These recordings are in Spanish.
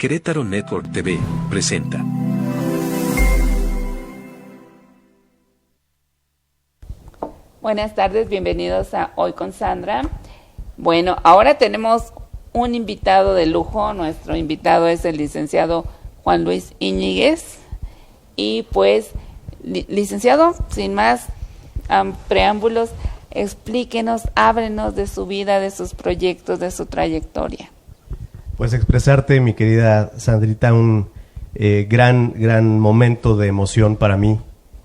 Querétaro Network TV presenta. Buenas tardes, bienvenidos a Hoy con Sandra. Bueno, ahora tenemos un invitado de lujo. Nuestro invitado es el licenciado Juan Luis Íñiguez. Y pues, licenciado, sin más preámbulos, explíquenos, háblenos de su vida, de sus proyectos, de su trayectoria. Pues expresarte, mi querida Sandrita, un gran momento de emoción para mí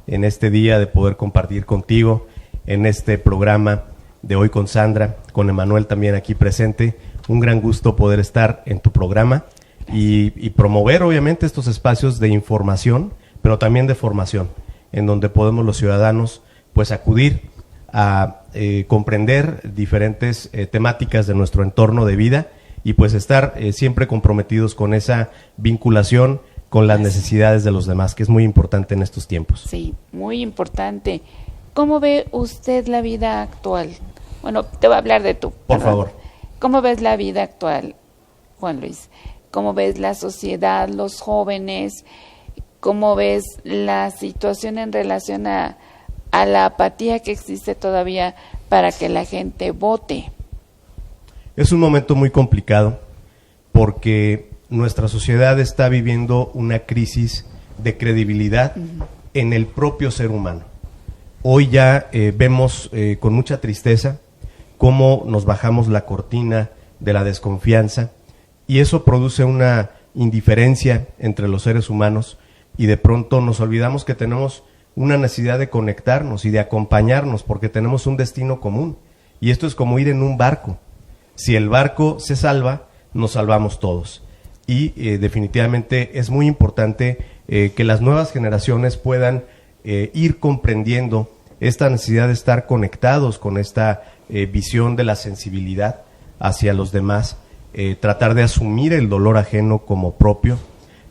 en este día de poder compartir contigo en este programa de Hoy con Sandra, con Emanuel también aquí presente. Un gran gusto poder estar en tu programa y promover obviamente estos espacios de información, pero también de formación, en donde podemos los ciudadanos pues acudir a comprender diferentes temáticas de nuestro entorno de vida y pues estar siempre comprometidos con esa vinculación con las necesidades de los demás, que es muy importante en estos tiempos. Sí, muy importante. ¿Cómo ve usted la vida actual? Bueno, te voy a hablar de tú. Por favor. ¿Cómo ves la vida actual, Juan Luis? ¿Cómo ves la sociedad, los jóvenes? ¿Cómo ves la situación en relación a la apatía que existe todavía para que la gente vote? Es un momento muy complicado porque nuestra sociedad está viviendo una crisis de credibilidad en el propio ser humano. Hoy ya vemos con mucha tristeza cómo nos bajamos la cortina de la desconfianza y eso produce una indiferencia entre los seres humanos y de pronto nos olvidamos que tenemos una necesidad de conectarnos y de acompañarnos porque tenemos un destino común y esto es como ir en un barco. Si el barco se salva, nos salvamos todos y definitivamente es muy importante que las nuevas generaciones puedan ir comprendiendo esta necesidad de estar conectados con esta visión de la sensibilidad hacia los demás, tratar de asumir el dolor ajeno como propio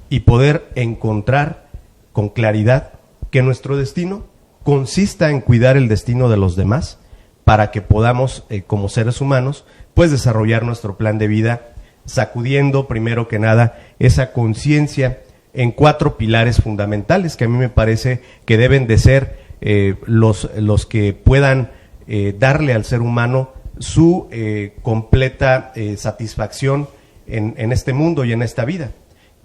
y poder encontrar con claridad que nuestro destino consista en cuidar el destino de los demás para que podamos, como seres humanos, pues desarrollar nuestro plan de vida, sacudiendo primero que nada esa conciencia en 4 pilares fundamentales que a mí me parece que deben de ser los que puedan darle al ser humano su completa satisfacción en este mundo y en esta vida,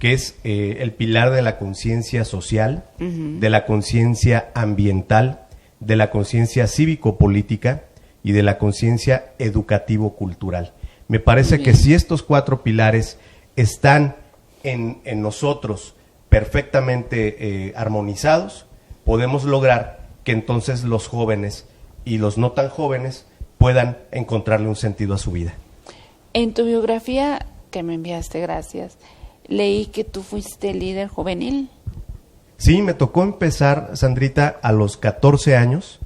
que es el pilar de la conciencia social, de la conciencia ambiental, de la conciencia cívico-política y de la conciencia educativo-cultural. Me parece que si estos 4 pilares están en nosotros perfectamente armonizados, podemos lograr que entonces los jóvenes y los no tan jóvenes puedan encontrarle un sentido a su vida. En tu biografía que me enviaste, gracias, leí que tú fuiste líder juvenil. Sí, me tocó empezar, Sandrita, a los 14 años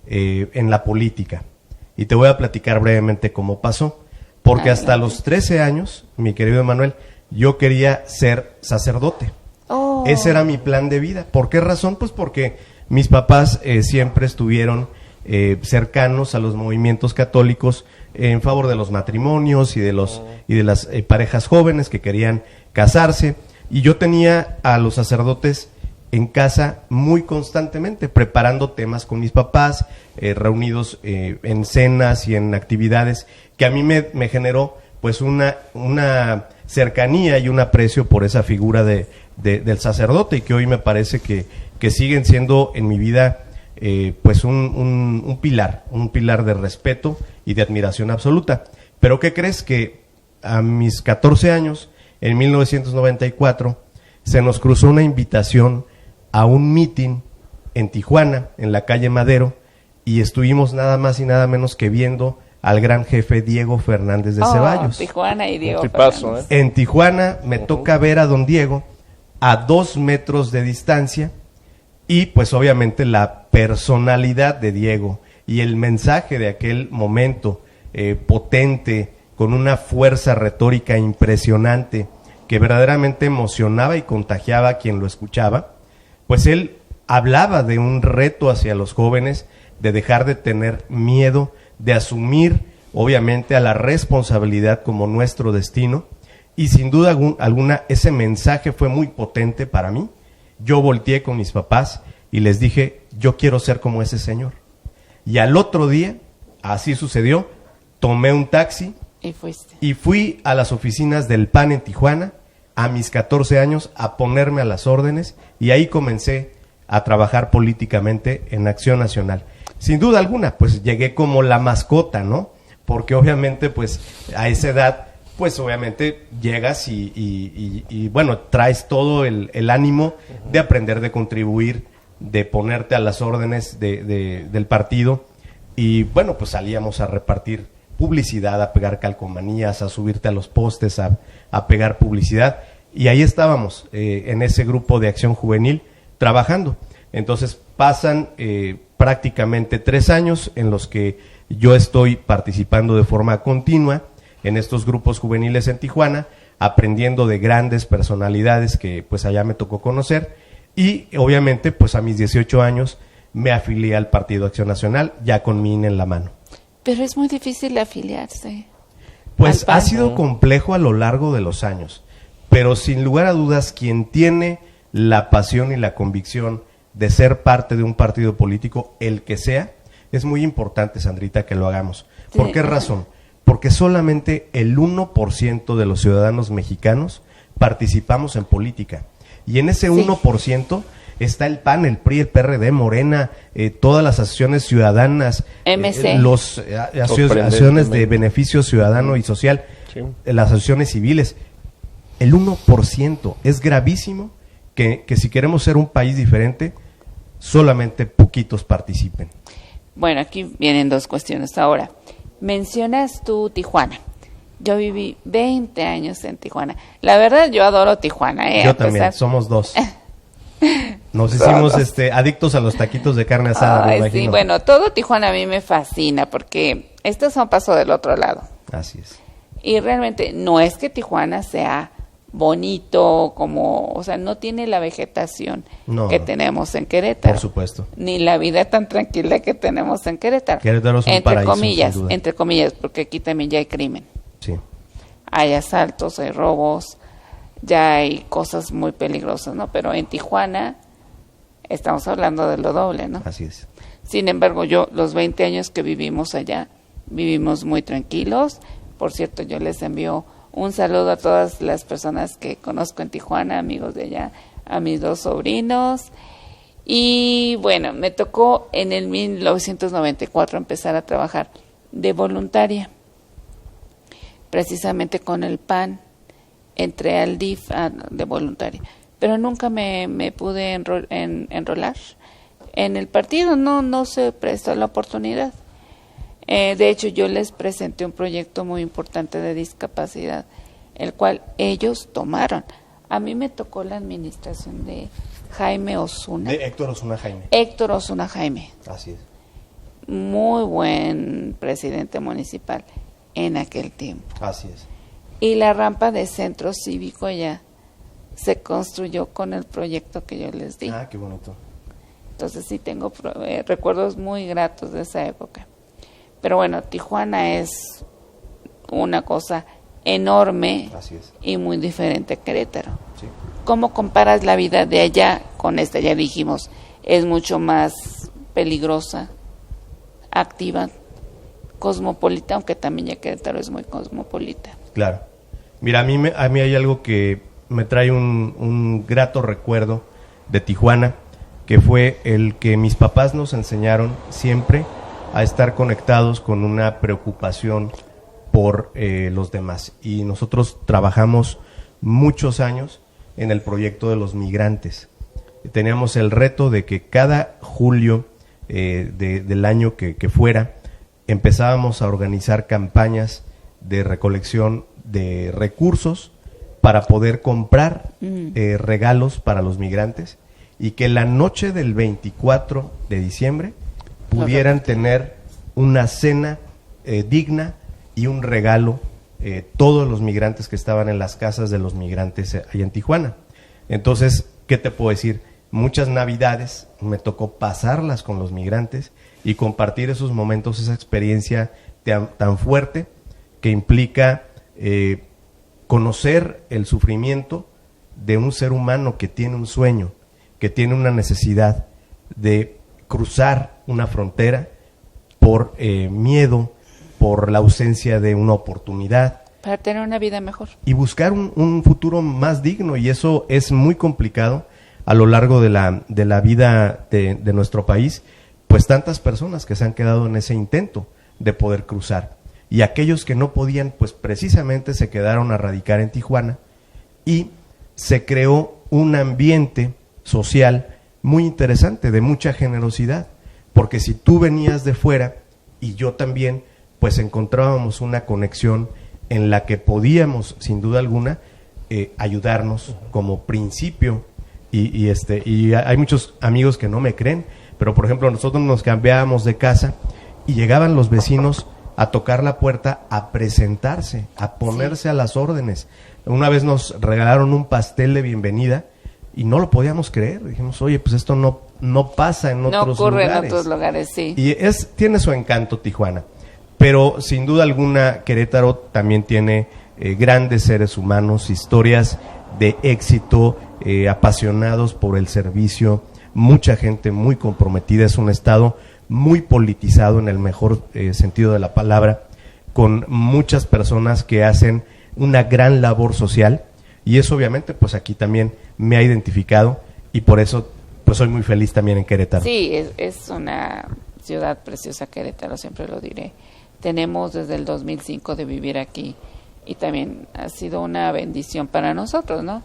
en la política. Y te voy a platicar brevemente cómo pasó. Porque hasta los 13 años, mi querido Emanuel, yo quería ser sacerdote. Oh. Ese era mi plan de vida. ¿Por qué razón? Pues porque mis papás siempre estuvieron cercanos a los movimientos católicos en favor de los matrimonios y de las parejas jóvenes que querían casarse. Y yo tenía a los sacerdotes en casa muy constantemente, preparando temas con mis papás, reunidos en cenas y en actividades que a mí me generó pues una cercanía y un aprecio por esa figura del sacerdote y que hoy me parece que siguen siendo en mi vida pues un pilar de respeto y de admiración absoluta. Pero ¿qué crees? Que a mis 14 años, en 1994, se nos cruzó una invitación a un meeting en Tijuana, en la calle Madero, y estuvimos nada más y nada menos que viendo al gran jefe Diego Fernández de Ceballos. Tijuana y Diego Fernández. En Tijuana me toca ver a don Diego a 2 metros de distancia y pues obviamente la personalidad de Diego y el mensaje de aquel momento potente, con una fuerza retórica impresionante que verdaderamente emocionaba y contagiaba a quien lo escuchaba, pues él hablaba de un reto hacia los jóvenes, de dejar de tener miedo, de asumir obviamente a la responsabilidad como nuestro destino Y sin duda alguna ese mensaje fue muy potente para mí. Yo volteé con mis papás y les dije, yo quiero ser como ese señor. Y al otro día, así sucedió, tomé un taxi Y fuiste. y fui a las oficinas del PAN en Tijuana a mis 14 años a ponerme a las órdenes, y ahí comencé a trabajar políticamente en Acción Nacional. Sin duda alguna, pues llegué como la mascota, ¿no? Porque obviamente, pues a esa edad, pues obviamente llegas y bueno, traes todo el ánimo de aprender, de contribuir, de ponerte a las órdenes del partido. Y bueno, pues salíamos a repartir publicidad, a pegar calcomanías, a subirte a los postes, a pegar publicidad. Y ahí estábamos, en ese grupo de acción juvenil, trabajando. Entonces pasan prácticamente 3 años en los que yo estoy participando de forma continua en estos grupos juveniles en Tijuana, aprendiendo de grandes personalidades que pues allá me tocó conocer, y obviamente pues a mis 18 años me afilié al Partido Acción Nacional, ya con mi INE en la mano. Pero es muy difícil afiliarse. Pues al PAN. ha sido complejo a lo largo de los años, pero sin lugar a dudas quien tiene la pasión y la convicción de ser parte de un partido político, el que sea, es muy importante, Sandrita, que lo hagamos. ¿Por qué razón? Porque solamente el 1% de los ciudadanos mexicanos participamos en política. Y en ese 1% está el PAN, el PRI, el PRD, Morena, todas las asociaciones ciudadanas, MC. asociaciones de beneficio ciudadano y social, las asociaciones civiles. El 1%. Es gravísimo que si queremos ser un país diferente, solamente poquitos participen. Bueno, aquí vienen 2 cuestiones. Ahora, mencionas tú Tijuana. Yo viví 20 años en Tijuana. La verdad, yo adoro Tijuana. Yo también, somos 2. Nos hicimos adictos a los taquitos de carne asada, me imagino. Sí, bueno, todo Tijuana a mí me fascina porque esto es un paso del otro lado. Así es. Y realmente no es que Tijuana sea bonito, o sea, no tiene la vegetación que tenemos en Querétaro. Por supuesto. Ni la vida tan tranquila que tenemos en Querétaro. Querétaro es un paraíso, sin duda. Entre comillas, porque aquí también ya hay crimen. Sí. Hay asaltos, hay robos, ya hay cosas muy peligrosas, ¿no? Pero en Tijuana estamos hablando de lo doble, ¿no? Así es. Sin embargo, los 20 años que vivimos allá, vivimos muy tranquilos. Por cierto, yo les envío un saludo a todas las personas que conozco en Tijuana, amigos de allá, a mis 2 sobrinos. Y bueno, me tocó en el 1994 empezar a trabajar de voluntaria, precisamente con el PAN. Entré al DIF de voluntaria, pero nunca me pude enrolar en el partido, no se prestó la oportunidad. De hecho, yo les presenté un proyecto muy importante de discapacidad, el cual ellos tomaron. A mí me tocó la administración de Jaime Osuna. De Héctor Osuna Jaime. Héctor Osuna Jaime. Así es. Muy buen presidente municipal en aquel tiempo. Así es. Y la rampa de centro cívico ya se construyó con el proyecto que yo les di. Ah, qué bonito. Entonces sí tengo recuerdos muy gratos de esa época. Pero bueno, Tijuana es una cosa enorme. Así es. Y muy diferente a Querétaro. Sí. ¿Cómo comparas la vida de allá con esta? Ya dijimos, es mucho más peligrosa, activa, cosmopolita, aunque también ya Querétaro es muy cosmopolita. Claro. Mira, a mí hay algo que me trae un grato recuerdo de Tijuana, que fue el que mis papás nos enseñaron siempre a estar conectados con una preocupación por los demás. Y nosotros trabajamos muchos años en el proyecto de los migrantes. Teníamos el reto de que cada julio del año que fuera, empezábamos a organizar campañas de recolección de recursos para poder comprar regalos para los migrantes, y que la noche del 24 de diciembre pudieran tener una cena digna y un regalo todos los migrantes que estaban en las casas de los migrantes allá en Tijuana. Entonces, ¿qué te puedo decir? Muchas navidades me tocó pasarlas con los migrantes y compartir esos momentos, esa experiencia tan fuerte que implica conocer el sufrimiento de un ser humano que tiene un sueño, que tiene una necesidad de cruzar una frontera por miedo, por la ausencia de una oportunidad. Para tener una vida mejor. Y buscar un futuro más digno, y eso es muy complicado a lo largo de la vida de nuestro país, pues tantas personas que se han quedado en ese intento de poder cruzar. Y aquellos que no podían, pues precisamente se quedaron a radicar en Tijuana, y se creó un ambiente social muy interesante, de mucha generosidad, porque si tú venías de fuera y yo también, pues encontrábamos una conexión en la que podíamos, sin duda alguna, ayudarnos como principio. Y hay muchos amigos que no me creen, pero por ejemplo nosotros nos cambiábamos de casa y llegaban los vecinos a tocar la puerta, a presentarse, a ponerse a las órdenes. Una vez nos regalaron un pastel de bienvenida y no lo podíamos creer. Dijimos, oye, pues esto no pasa en otros lugares. No ocurre en otros lugares, sí. Y tiene su encanto Tijuana. Pero sin duda alguna Querétaro también tiene grandes seres humanos, historias de éxito, apasionados por el servicio, mucha gente muy comprometida. Es un estado muy politizado en el mejor sentido de la palabra, con muchas personas que hacen una gran labor social, y eso obviamente pues aquí también me ha identificado, y por eso pues soy muy feliz también en Querétaro. Sí, es una ciudad preciosa Querétaro, siempre lo diré. Tenemos desde el 2005 de vivir aquí y también ha sido una bendición para nosotros, ¿no?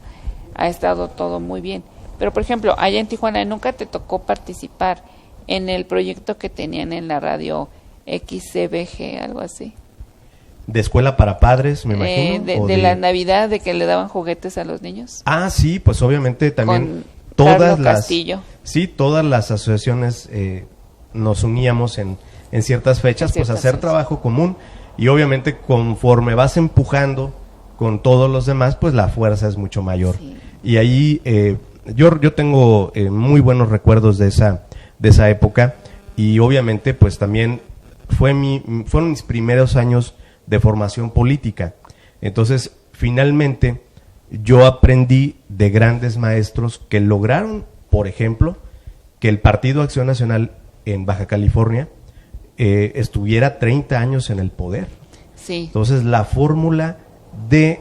Ha estado todo muy bien. Pero, por ejemplo, allá en Tijuana, ¿nunca te tocó participar en el proyecto que tenían en la radio XCBG, algo así? ¿De escuela para padres, me imagino? De la Navidad, de que le daban juguetes a los niños. Ah, sí, pues obviamente también con todas Carlos las Castillo. Sí, todas las asociaciones nos uníamos en ciertas fechas, pues a hacer trabajo común, y obviamente conforme vas empujando con todos los demás, pues la fuerza es mucho mayor. Sí. Y ahí yo tengo muy buenos recuerdos de esa época, y obviamente pues también fueron mis primeros años de formación política. Entonces, finalmente, yo aprendí de grandes maestros que lograron, por ejemplo, que el Partido Acción Nacional en Baja California estuviera 30 años en el poder. Sí. Entonces, la fórmula de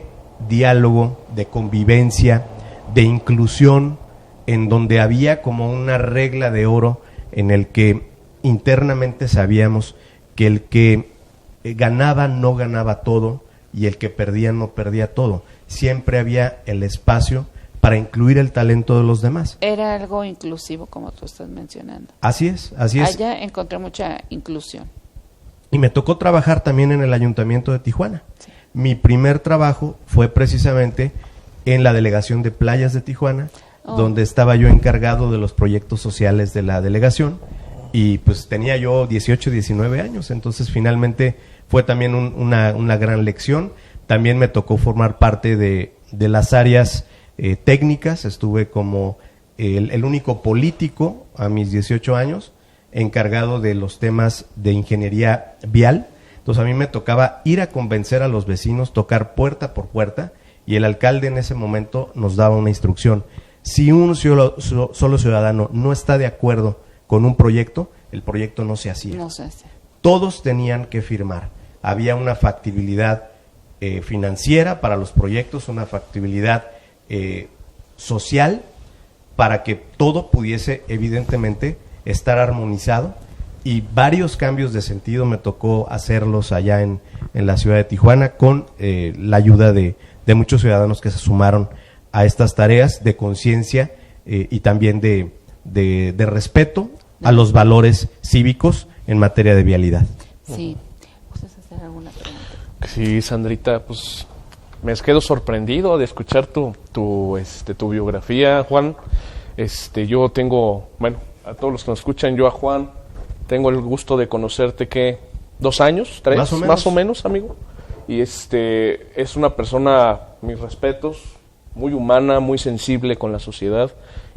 diálogo, de convivencia, de inclusión, en donde había como una regla de oro en el que internamente sabíamos que el que ganaba no ganaba todo, y el que perdía no perdía todo. Siempre había el espacio para incluir el talento de los demás. Era algo inclusivo, como tú estás mencionando. Así es, así es. Allá encontré mucha inclusión. Y me tocó trabajar también en el Ayuntamiento de Tijuana. Sí. Mi primer trabajo fue precisamente en la Delegación de Playas de Tijuana, donde estaba yo encargado de los proyectos sociales de la delegación, y pues tenía yo 18, 19 años, entonces finalmente fue también una gran lección. También me tocó formar parte de las áreas técnicas. Estuve como el único político a mis 18 años encargado de los temas de ingeniería vial. Entonces a mí me tocaba ir a convencer a los vecinos, tocar puerta por puerta, y el alcalde en ese momento nos daba una instrucción: si un solo ciudadano no está de acuerdo con un proyecto, el proyecto no se hacía. No se hace. Todos tenían que firmar. Había una factibilidad financiera para los proyectos, una factibilidad social, para que todo pudiese evidentemente estar armonizado, y varios cambios de sentido me tocó hacerlos allá en la ciudad de Tijuana, con la ayuda de muchos ciudadanos que se sumaron a estas tareas de conciencia y también de respeto a los valores cívicos en materia de vialidad. Sí. ¿Puedes hacer alguna pregunta? Sí, Sandrita, pues me quedo sorprendido de escuchar tu biografía, Juan. Yo tengo, bueno, a todos los que nos escuchan, yo a Juan tengo el gusto de conocerte, ¿qué? 2 años, 3, más o menos, amigo. Y es una persona, mis respetos, muy humana, muy sensible con la sociedad,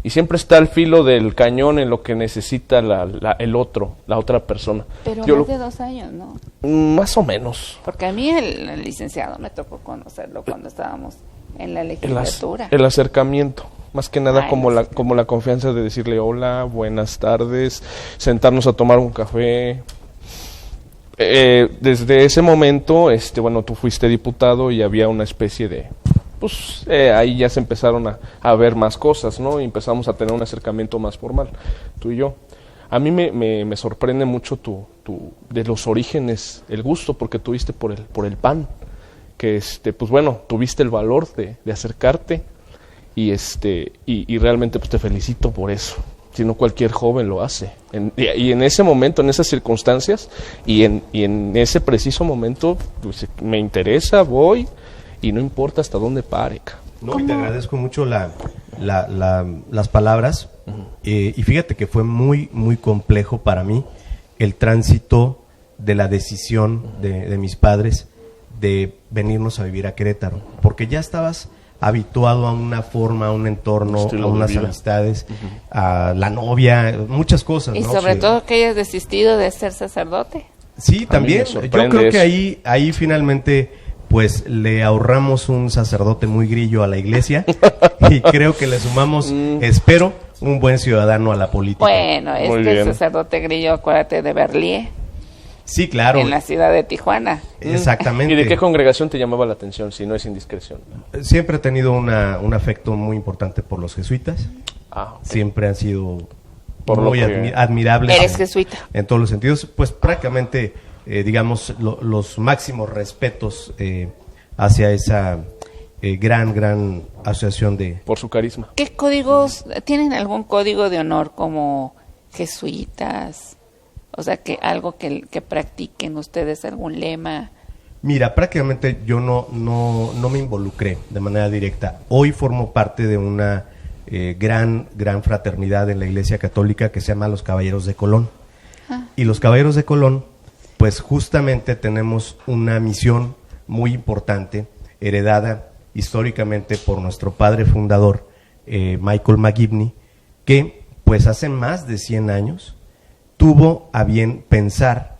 y siempre está al filo del cañón en lo que necesita el otro, la otra persona. Pero Yo más de 2 años, ¿no? Más o menos. Porque a mí el licenciado me tocó conocerlo cuando estábamos en la legislatura. El acercamiento, más que nada Ay, como no sé. como la confianza de decirle hola, buenas tardes, sentarnos a tomar un café. Desde ese momento, bueno, tú fuiste diputado y había una especie de, pues, ahí ya se empezaron a ver más cosas, ¿no? Y empezamos a tener un acercamiento más formal, tú y yo. A mí me sorprende mucho de los orígenes, el gusto porque tuviste por el PAN, que pues bueno, tuviste el valor de acercarte y realmente pues te felicito por eso. Si no cualquier joven lo hace. Y en ese momento, en esas circunstancias y en ese preciso momento, pues, me interesa, voy y no importa hasta dónde pare. No, y te agradezco mucho las palabras. Y fíjate que fue muy, muy complejo para mí el tránsito de la decisión de mis padres de venirnos a vivir a Querétaro. Porque ya estabas habituado a una forma, a un entorno, a unas amistades, a la novia, muchas cosas. Y ¿no? sobre Sí. todo que hayas desistido de ser sacerdote. Sí, también. me Yo sorprende creo que eso. ahí finalmente pues le ahorramos un sacerdote muy grillo a la iglesia y creo que le sumamos, espero, un buen ciudadano a la política. Bueno, Muy este bien. sacerdote grillo, acuérdate de Berlíe, Sí, claro. en la ciudad de Tijuana. Exactamente. ¿Y de qué congregación te llamaba la atención, si no es indiscreción? Siempre he tenido un afecto muy importante por los jesuitas. Ah, ok. Siempre han sido Por lo muy que- admirables. Eres jesuita. En todos los sentidos. Pues prácticamente, digamos, los máximos respetos hacia esa gran asociación de... Por su carisma. ¿Qué códigos, tienen algún código de honor como jesuitas? O sea, que algo que practiquen ustedes, algún lema. Mira, prácticamente yo no me involucré de manera directa. Hoy formo parte de una gran fraternidad en la Iglesia Católica que se llama los Caballeros de Colón. Y los Caballeros de Colón, pues justamente tenemos una misión muy importante, heredada históricamente por nuestro padre fundador, Michael McGivney, que pues hace más de 100 años tuvo a bien pensar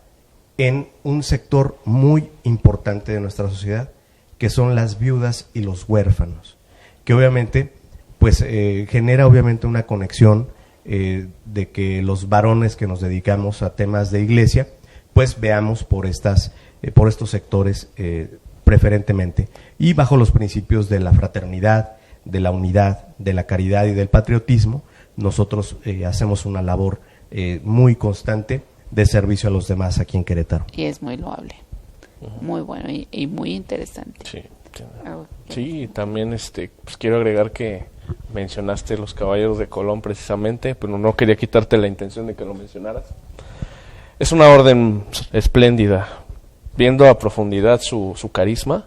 en un sector muy importante de nuestra sociedad, que son las viudas y los huérfanos, que obviamente pues genera obviamente una conexión de que los varones que nos dedicamos a temas de iglesia, pues veamos por estos sectores preferentemente, y bajo los principios de la fraternidad, de la unidad, de la caridad y del patriotismo, nosotros hacemos una labor muy constante de servicio a los demás aquí en Querétaro. Y es muy loable. Muy bueno y muy interesante. Sí, sí. Algo que- Sí, también pues quiero agregar que mencionaste los Caballeros de Colón precisamente, pero no quería quitarte la intención de que lo mencionaras. Es una orden espléndida, viendo a profundidad su carisma,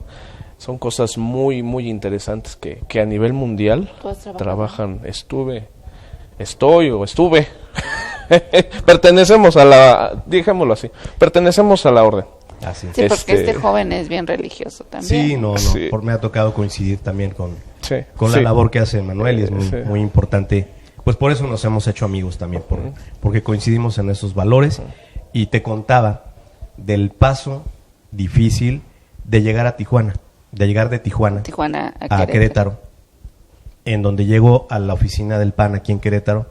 son cosas muy, muy interesantes que a nivel mundial ¿Tú has trabajado? trabajan. Estuve. Pertenecemos dejémoslo así, pertenecemos a la orden. Así. Sí, porque Este- este joven es bien religioso también. Sí, no, Sí. me ha tocado coincidir también con Sí, la sí. labor que hace Manuel y es muy, Sí. muy importante. Pues por eso nos hemos hecho amigos también, porque coincidimos en esos valores. Y te contaba del paso difícil de llegar a Tijuana, de llegar de Tijuana Tijuana a Querétaro, en donde llego a la oficina del PAN aquí en Querétaro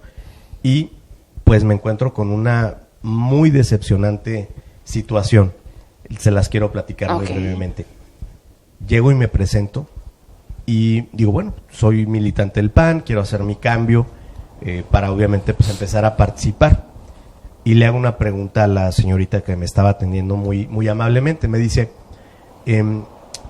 y pues me encuentro con una muy decepcionante situación. Se las quiero platicar muy Ok. brevemente. Llego y me presento y digo, bueno, soy militante del PAN, quiero hacer mi cambio para obviamente pues empezar a participar. Y le hago una pregunta a la señorita que me estaba atendiendo muy, muy amablemente. Me dice,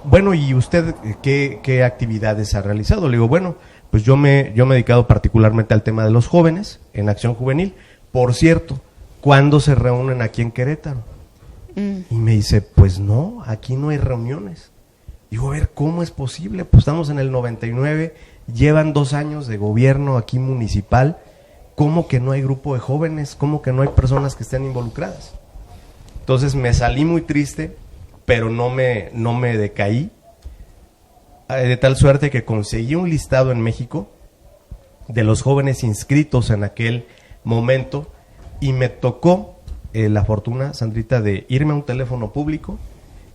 bueno, ¿y usted qué actividades ha realizado? Le digo, bueno, pues yo me he dedicado particularmente al tema de los jóvenes en Acción Juvenil. Por cierto, ¿cuándo se reúnen aquí en Querétaro? Y me dice, pues no, aquí no hay reuniones. Digo, a ver, ¿cómo es posible? Pues estamos en el 99, llevan 2 años de gobierno aquí municipal. ¿Cómo que no hay grupo de jóvenes? ¿Cómo que no hay personas que estén involucradas? Entonces me salí muy triste, pero no me decaí, de tal suerte que conseguí un listado en México de los jóvenes inscritos en aquel momento, y me tocó la fortuna, Sandrita, de irme a un teléfono público,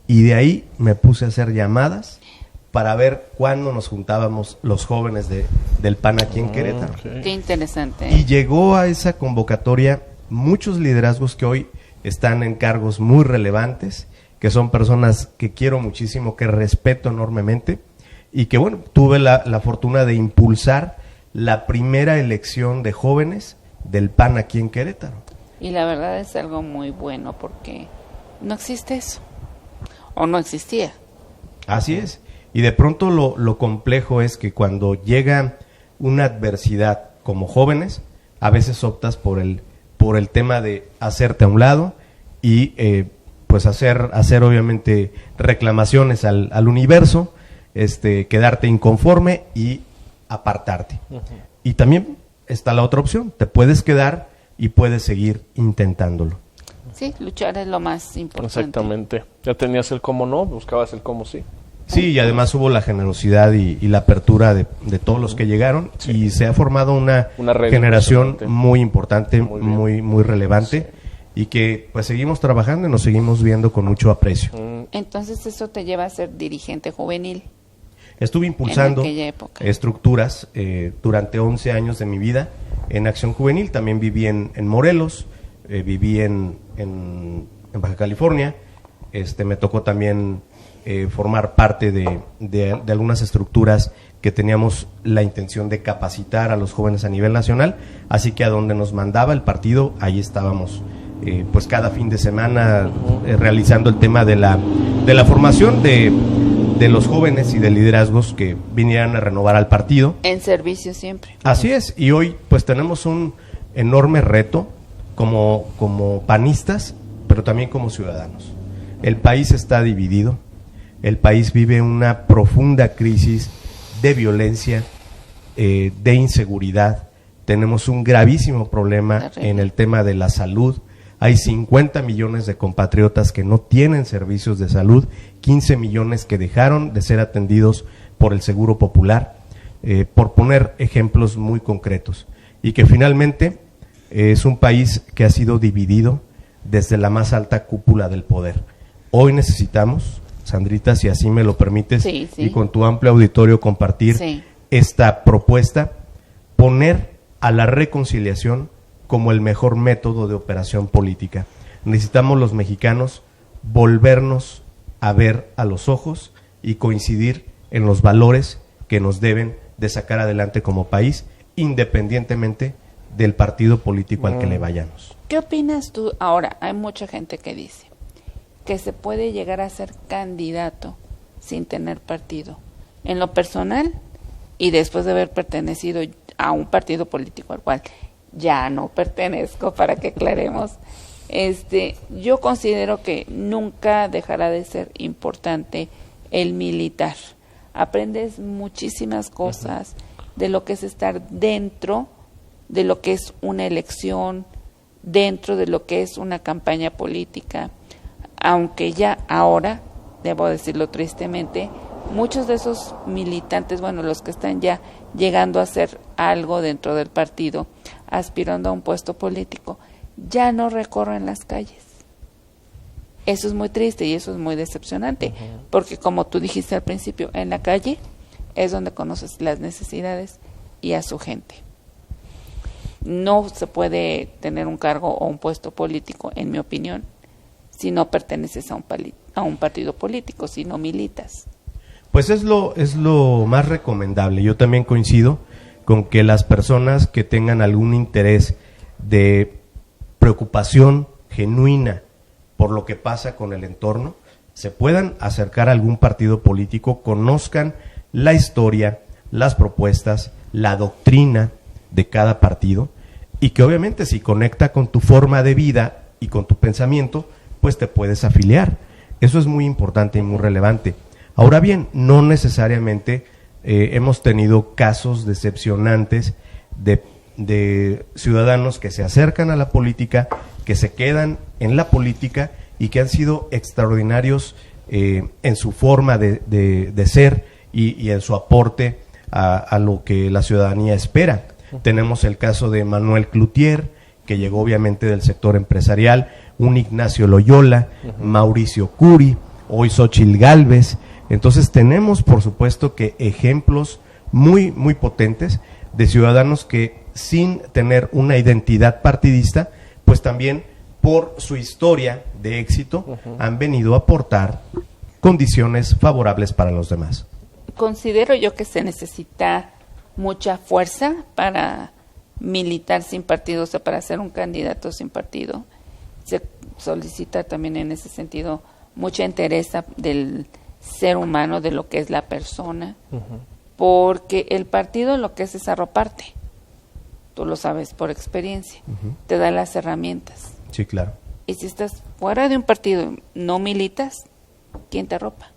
y de ahí me puse a hacer llamadas para ver cuándo nos juntábamos los jóvenes del PAN aquí en Querétaro. Qué interesante. Y llegó a esa convocatoria muchos liderazgos que hoy están en cargos muy relevantes, que son personas que quiero muchísimo, que respeto enormemente, y que bueno, tuve la fortuna de impulsar la primera elección de jóvenes del PAN aquí en Querétaro. Y la verdad es algo muy bueno porque no existe eso, o no existía. Así es. Y de pronto lo complejo es que cuando llega una adversidad como jóvenes, a veces optas por el tema de hacerte a un lado y pues hacer obviamente reclamaciones al universo, quedarte inconforme y apartarte. Uh-huh. Y también está la otra opción, te puedes quedar y puedes seguir intentándolo. Sí, luchar es lo más importante. Exactamente. Ya tenías el cómo no, buscabas el cómo sí. Sí, y además hubo la generosidad y la apertura de todos los que llegaron, sí. Y se ha formado una generación muy importante, muy relevante, sí. Y que pues seguimos trabajando y nos seguimos viendo con mucho aprecio. Entonces eso te lleva a ser dirigente juvenil. Estuve impulsando estructuras durante 11 años de mi vida en Acción Juvenil. También viví en Morelos, viví en Baja California. Me tocó también formar parte de algunas estructuras que teníamos la intención de capacitar a los jóvenes a nivel nacional. Así que a donde nos mandaba el partido, ahí estábamos pues cada fin de semana realizando el tema de la formación de los jóvenes y de liderazgos que vinieran a renovar al partido. En servicio siempre. Así es, y hoy pues tenemos un enorme reto como panistas, pero también como ciudadanos. El país está dividido, el país vive una profunda crisis de violencia, de inseguridad, tenemos un gravísimo problema en el tema de la salud. Hay 50 millones de compatriotas que no tienen servicios de salud, 15 millones que dejaron de ser atendidos por el Seguro Popular, por poner ejemplos muy concretos. Y que finalmente es un país que ha sido dividido desde la más alta cúpula del poder. Hoy necesitamos, Sandrita, si así me lo permites, sí. Y con tu amplio auditorio compartir esta propuesta, poner a la reconciliación como el mejor método de operación política. Necesitamos los mexicanos volvernos a ver a los ojos y coincidir en los valores que nos deben de sacar adelante como país, independientemente del partido político al que le vayamos. ¿Qué opinas tú? Ahora, hay mucha gente que dice que se puede llegar a ser candidato sin tener partido. En lo personal, y después de haber pertenecido a un partido político al cual ya no pertenezco, para que aclaremos, yo considero que nunca dejará de ser importante el militar. Aprendes muchísimas cosas de lo que es estar dentro de lo que es una elección, dentro de lo que es una campaña política, aunque ya ahora, debo decirlo tristemente, muchos de esos militantes, bueno, los que están ya llegando a hacer algo dentro del partido, aspirando a un puesto político, ya no recorren las calles. Eso es muy triste y eso es muy decepcionante, porque como tú dijiste al principio, en la calle es donde conoces las necesidades y a su gente. No se puede tener un cargo o un puesto político, en mi opinión, si no perteneces a un partido político, si no militas. Pues es lo más recomendable. Yo también coincido con que las personas que tengan algún interés de preocupación genuina por lo que pasa con el entorno, se puedan acercar a algún partido político, conozcan la historia, las propuestas, la doctrina de cada partido, y que obviamente si conecta con tu forma de vida y con tu pensamiento, pues te puedes afiliar. Eso es muy importante y muy relevante. Ahora bien, no necesariamente hemos tenido casos decepcionantes de ciudadanos que se acercan a la política, que se quedan en la política y que han sido extraordinarios en su forma de ser y en su aporte a lo que la ciudadanía espera. Tenemos el caso de Manuel Cloutier, que llegó obviamente del sector empresarial, un Ignacio Loyola, Mauricio Curi, hoy Xóchitl Gálvez. Entonces tenemos, por supuesto, que ejemplos muy, muy potentes de ciudadanos que, sin tener una identidad partidista, pues también por su historia de éxito han venido a aportar condiciones favorables para los demás. Considero yo que se necesita mucha fuerza para militar sin partido, o sea, para ser un candidato sin partido. Se solicita también en ese sentido mucha entereza del ser humano, de lo que es la persona, porque el partido lo que es arroparte. Tú lo sabes por experiencia, te da las herramientas. Sí, claro. Y si estás fuera de un partido, no militas, ¿quién te arropa?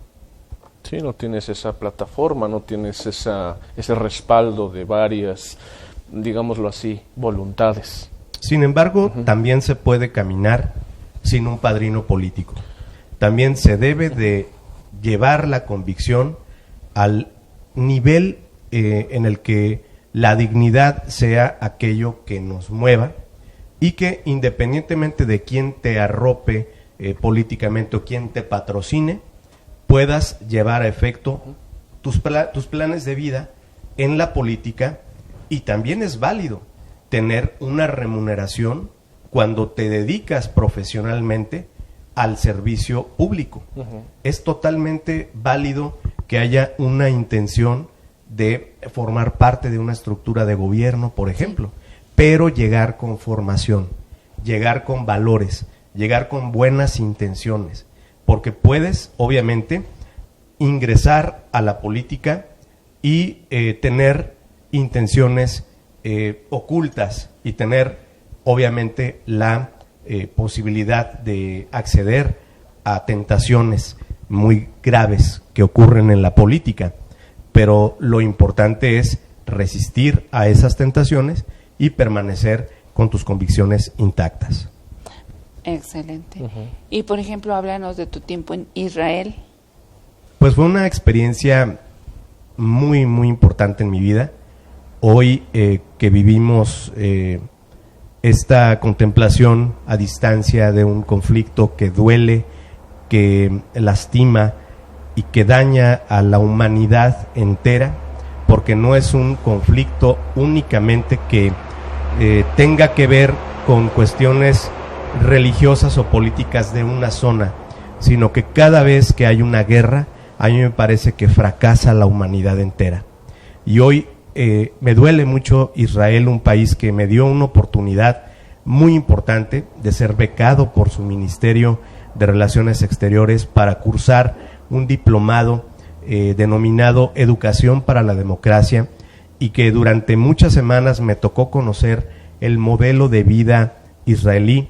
Sí, no tienes esa plataforma, no tienes ese respaldo de varias, digámoslo así, voluntades. Sin embargo, también se puede caminar sin un padrino político. También se debe de llevar la convicción al nivel en el que la dignidad sea aquello que nos mueva y que, independientemente de quién te arrope políticamente o quién te patrocine, puedas llevar a efecto tus planes de vida en la política. Y también es válido tener una remuneración cuando te dedicas profesionalmente al servicio público. Es totalmente válido que haya una intención de formar parte de una estructura de gobierno, por ejemplo, pero llegar con formación, llegar con valores, llegar con buenas intenciones, porque puedes, obviamente, ingresar a la política y tener intenciones ocultas y tener, obviamente, la posibilidad de acceder a tentaciones muy graves que ocurren en la política, pero lo importante es resistir a esas tentaciones y permanecer con tus convicciones intactas. Excelente. Y por ejemplo, háblanos de tu tiempo en Israel. Pues fue una experiencia muy, muy importante en mi vida. Hoy que vivimos esta contemplación a distancia de un conflicto que duele, que lastima y que daña a la humanidad entera, porque no es un conflicto únicamente que tenga que ver con cuestiones religiosas o políticas de una zona, sino que cada vez que hay una guerra, a mí me parece que fracasa la humanidad entera. Y hoy me duele mucho Israel, un país que me dio una oportunidad muy importante de ser becado por su Ministerio de Relaciones Exteriores para cursar un diplomado denominado Educación para la Democracia, y que durante muchas semanas me tocó conocer el modelo de vida israelí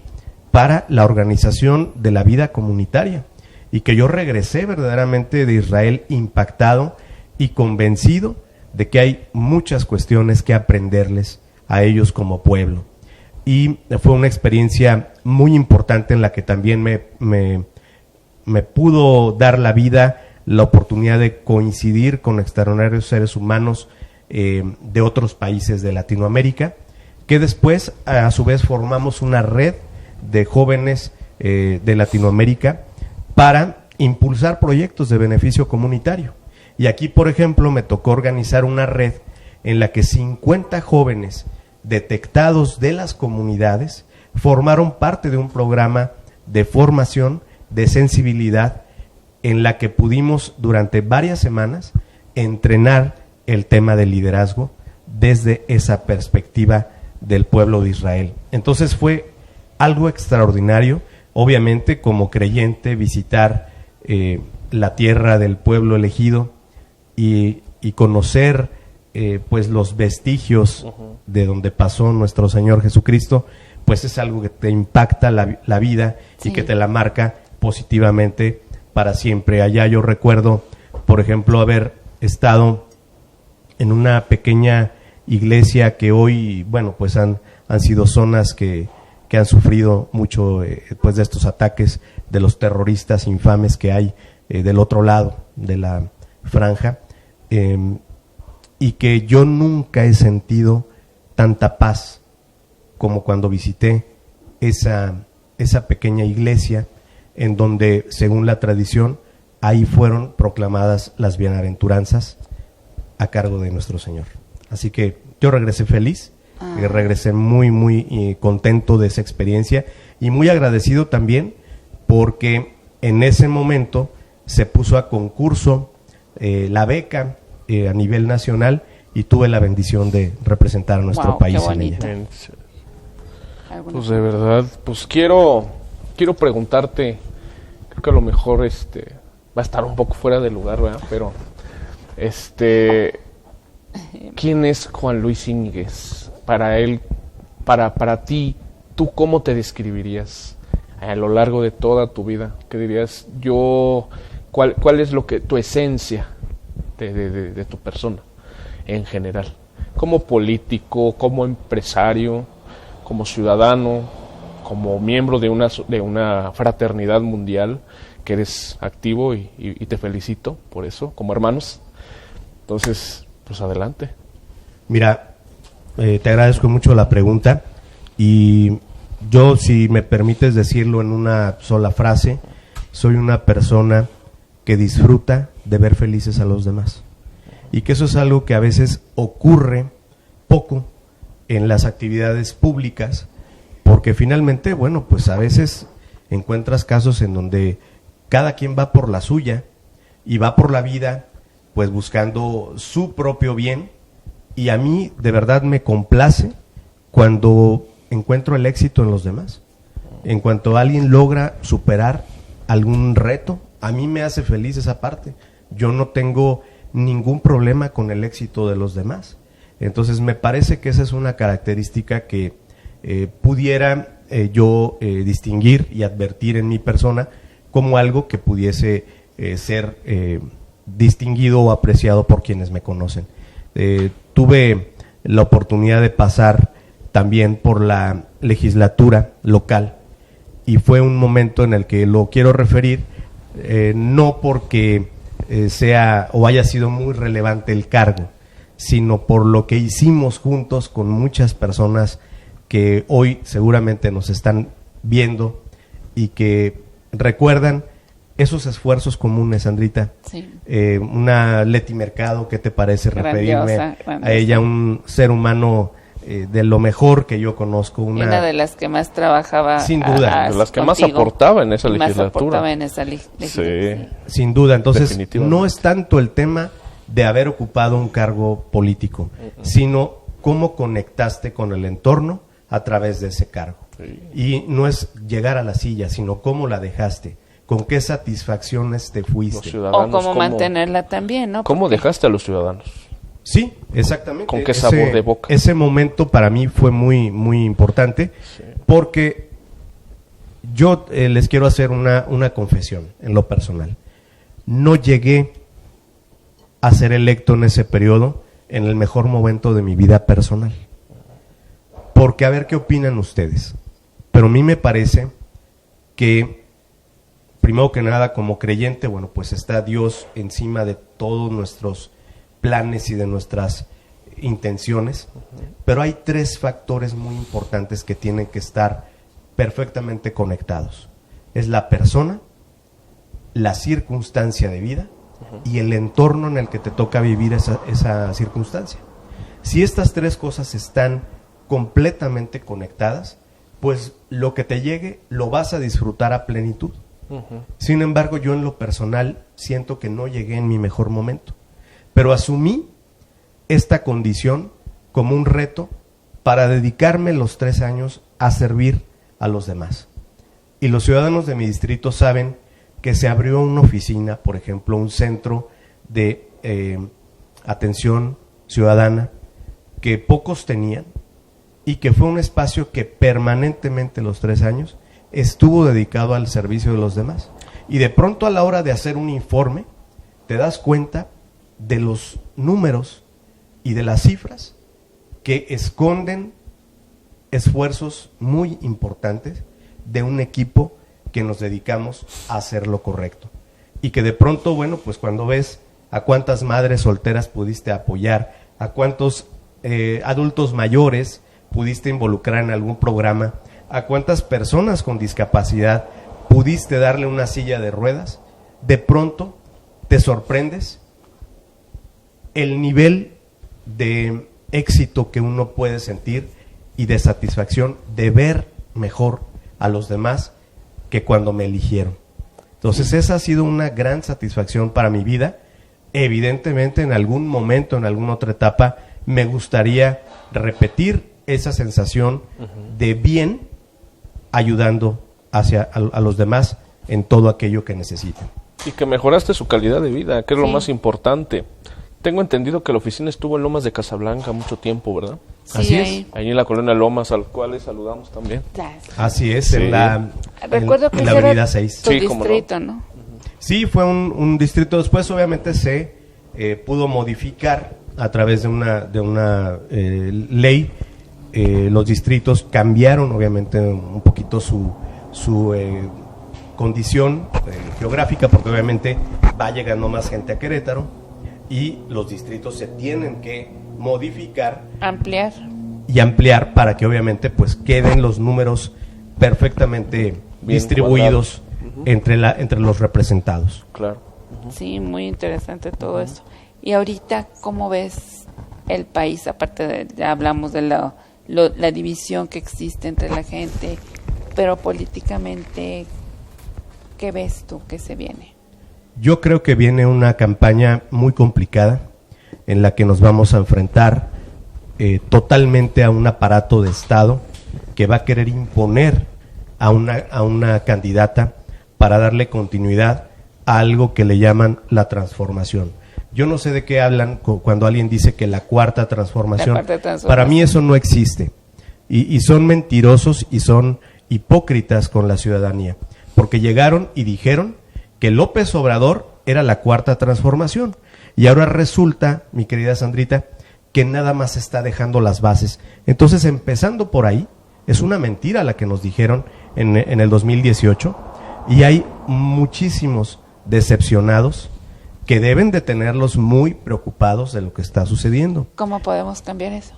para la organización de la vida comunitaria, y que yo regresé verdaderamente de Israel impactado y convencido de que hay muchas cuestiones que aprenderles a ellos como pueblo. Y fue una experiencia muy importante en la que también me pudo dar la vida la oportunidad de coincidir con extraordinarios seres humanos de otros países de Latinoamérica, que después a su vez formamos una red de jóvenes de Latinoamérica para impulsar proyectos de beneficio comunitario. Y aquí, por ejemplo, me tocó organizar una red en la que 50 jóvenes detectados de las comunidades formaron parte de un programa de formación, de sensibilidad, en la que pudimos durante varias semanas entrenar el tema del liderazgo desde esa perspectiva del pueblo de Israel. Entonces fue algo extraordinario, obviamente como creyente, visitar la tierra del pueblo elegido y conocer pues los vestigios de donde pasó nuestro Señor Jesucristo, pues es algo que te impacta la vida, sí, y que te la marca positivamente para siempre. Allá yo recuerdo, por ejemplo, haber estado en una pequeña iglesia que hoy, bueno, pues han sido zonas que han sufrido mucho pues de estos ataques de los terroristas infames que hay del otro lado de la franja, y que yo nunca he sentido tanta paz como cuando visité esa pequeña iglesia en donde, según la tradición, ahí fueron proclamadas las bienaventuranzas a cargo de nuestro Señor. Así que yo regresé feliz, regresé muy contento de esa experiencia y muy agradecido también porque en ese momento se puso a concurso la beca a nivel nacional y tuve la bendición de representar a nuestro país en ella. Pues de verdad, pues quiero preguntarte, creo que a lo mejor va a estar un poco fuera de lugar, ¿verdad? Pero ¿quién es Juan Luis Íñiguez? Para él, para ti, ¿tú cómo te describirías a lo largo de toda tu vida? ¿Qué dirías? ¿Cuál es tu esencia de tu persona en general? Como político, como empresario, como ciudadano, como miembro de una fraternidad mundial, que eres activo y te felicito por eso, como hermanos. Entonces, pues adelante. Mira, te agradezco mucho la pregunta y yo, si me permites decirlo en una sola frase, soy una persona que disfruta de ver felices a los demás y que eso es algo que a veces ocurre poco en las actividades públicas, porque finalmente, bueno, pues a veces encuentras casos en donde cada quien va por la suya y va por la vida pues buscando su propio bien, y a mí de verdad me complace cuando encuentro el éxito en los demás. En cuanto alguien logra superar algún reto, a mí me hace feliz esa parte. Yo no tengo ningún problema con el éxito de los demás. Entonces me parece que esa es una característica que pudiera yo distinguir y advertir en mi persona como algo que pudiese ser distinguido o apreciado por quienes me conocen. Tuve la oportunidad de pasar también por la legislatura local y fue un momento en el que lo quiero referir, no porque sea o haya sido muy relevante el cargo, sino por lo que hicimos juntos con muchas personas que hoy seguramente nos están viendo y que recuerdan esos esfuerzos comunes, Sandrita. Sí. Una Leti Mercado, ¿qué te parece referirme grandiosa. a ella? Un ser humano de lo mejor que yo conozco. Una de las que más trabajaba. Sin duda. De las que más aportaba en esa legislatura. Más aportaba en esa legislatura. Sí. Sin duda. Entonces, no es tanto el tema de haber ocupado un cargo político, sino cómo conectaste con el entorno a través de ese cargo. Sí. Y no es llegar a la silla, sino cómo la dejaste, con qué satisfacciones te fuiste. O cómo mantenerla también, ¿no? ¿Cómo dejaste a los ciudadanos? Sí, exactamente. ¿Con qué sabor de boca? Ese momento para mí fue muy importante, sí, porque yo les quiero hacer una confesión en lo personal. No llegué a ser electo en ese periodo en el mejor momento de mi vida personal. Porque a ver qué opinan ustedes. Pero a mí me parece que, primero que nada, como creyente, bueno, pues está Dios encima de todos nuestros planes y de nuestras intenciones, pero hay 3 factores muy importantes que tienen que estar perfectamente conectados. Es la persona, la circunstancia de vida y el entorno en el que te toca vivir esa circunstancia. Si estas 3 cosas están completamente conectadas, pues lo que te llegue lo vas a disfrutar a plenitud. Sin embargo, yo en lo personal siento que no llegué en mi mejor momento, pero asumí esta condición como un reto para dedicarme los 3 años a servir a los demás. Y los ciudadanos de mi distrito saben que se abrió una oficina, por ejemplo, un centro de atención ciudadana que pocos tenían y que fue un espacio que permanentemente los 3 años estuvo dedicado al servicio de los demás. Y de pronto, a la hora de hacer un informe, te das cuenta de los números y de las cifras que esconden esfuerzos muy importantes de un equipo que nos dedicamos a hacer lo correcto. Y que de pronto, bueno, pues cuando ves a cuántas madres solteras pudiste apoyar, a cuántos adultos mayores pudiste involucrar en algún programa? ¿A cuántas personas con discapacidad pudiste darle una silla de ruedas? De pronto te sorprendes el nivel de éxito que uno puede sentir y de satisfacción de ver mejor a los demás que cuando me eligieron. Entonces esa ha sido una gran satisfacción para mi vida. Evidentemente en algún momento, en alguna otra etapa, me gustaría repetir esa sensación de bien ayudando a los demás en todo aquello que necesiten. Y que mejoraste su calidad de vida, que es lo Sí. más importante. Tengo entendido que la oficina estuvo en Lomas de Casablanca mucho tiempo, ¿verdad? Sí, Así es. ahí. Ahí en la colonia Lomas, al cual les saludamos también. Así es, Sí. en la Recuerdo que en la ese era avenida 6. tu Sí, cómo no. distrito, ¿no? Sí, fue un distrito. Después, obviamente, se pudo modificar a través de una ley. Los distritos cambiaron, obviamente, un poquito su condición geográfica, porque obviamente va llegando más gente a Querétaro y los distritos se tienen que modificar Ampliar. y ampliar para que obviamente pues queden los números perfectamente Bien distribuidos entre los representados. Claro. Sí, muy interesante todo eso. Y ahorita, ¿cómo ves el país? Aparte de, ya hablamos de la división que existe entre la gente, pero políticamente, ¿qué ves tú que se viene? Yo creo que viene una campaña muy complicada en la que nos vamos a enfrentar totalmente a un aparato de Estado que va a querer imponer a una candidata para darle continuidad a algo que le llaman la transformación. Yo no sé de qué hablan cuando alguien dice que la cuarta transformación. La cuarta transformación. Para mí eso no existe. Y son mentirosos y son hipócritas con la ciudadanía. Porque llegaron y dijeron que López Obrador era la cuarta transformación. Y ahora resulta, mi querida Sandrita, que nada más está dejando las bases. Entonces, empezando por ahí, es una mentira la que nos dijeron en el 2018. Y hay muchísimos decepcionados que deben de tenerlos muy preocupados de lo que está sucediendo. ¿Cómo podemos cambiar eso?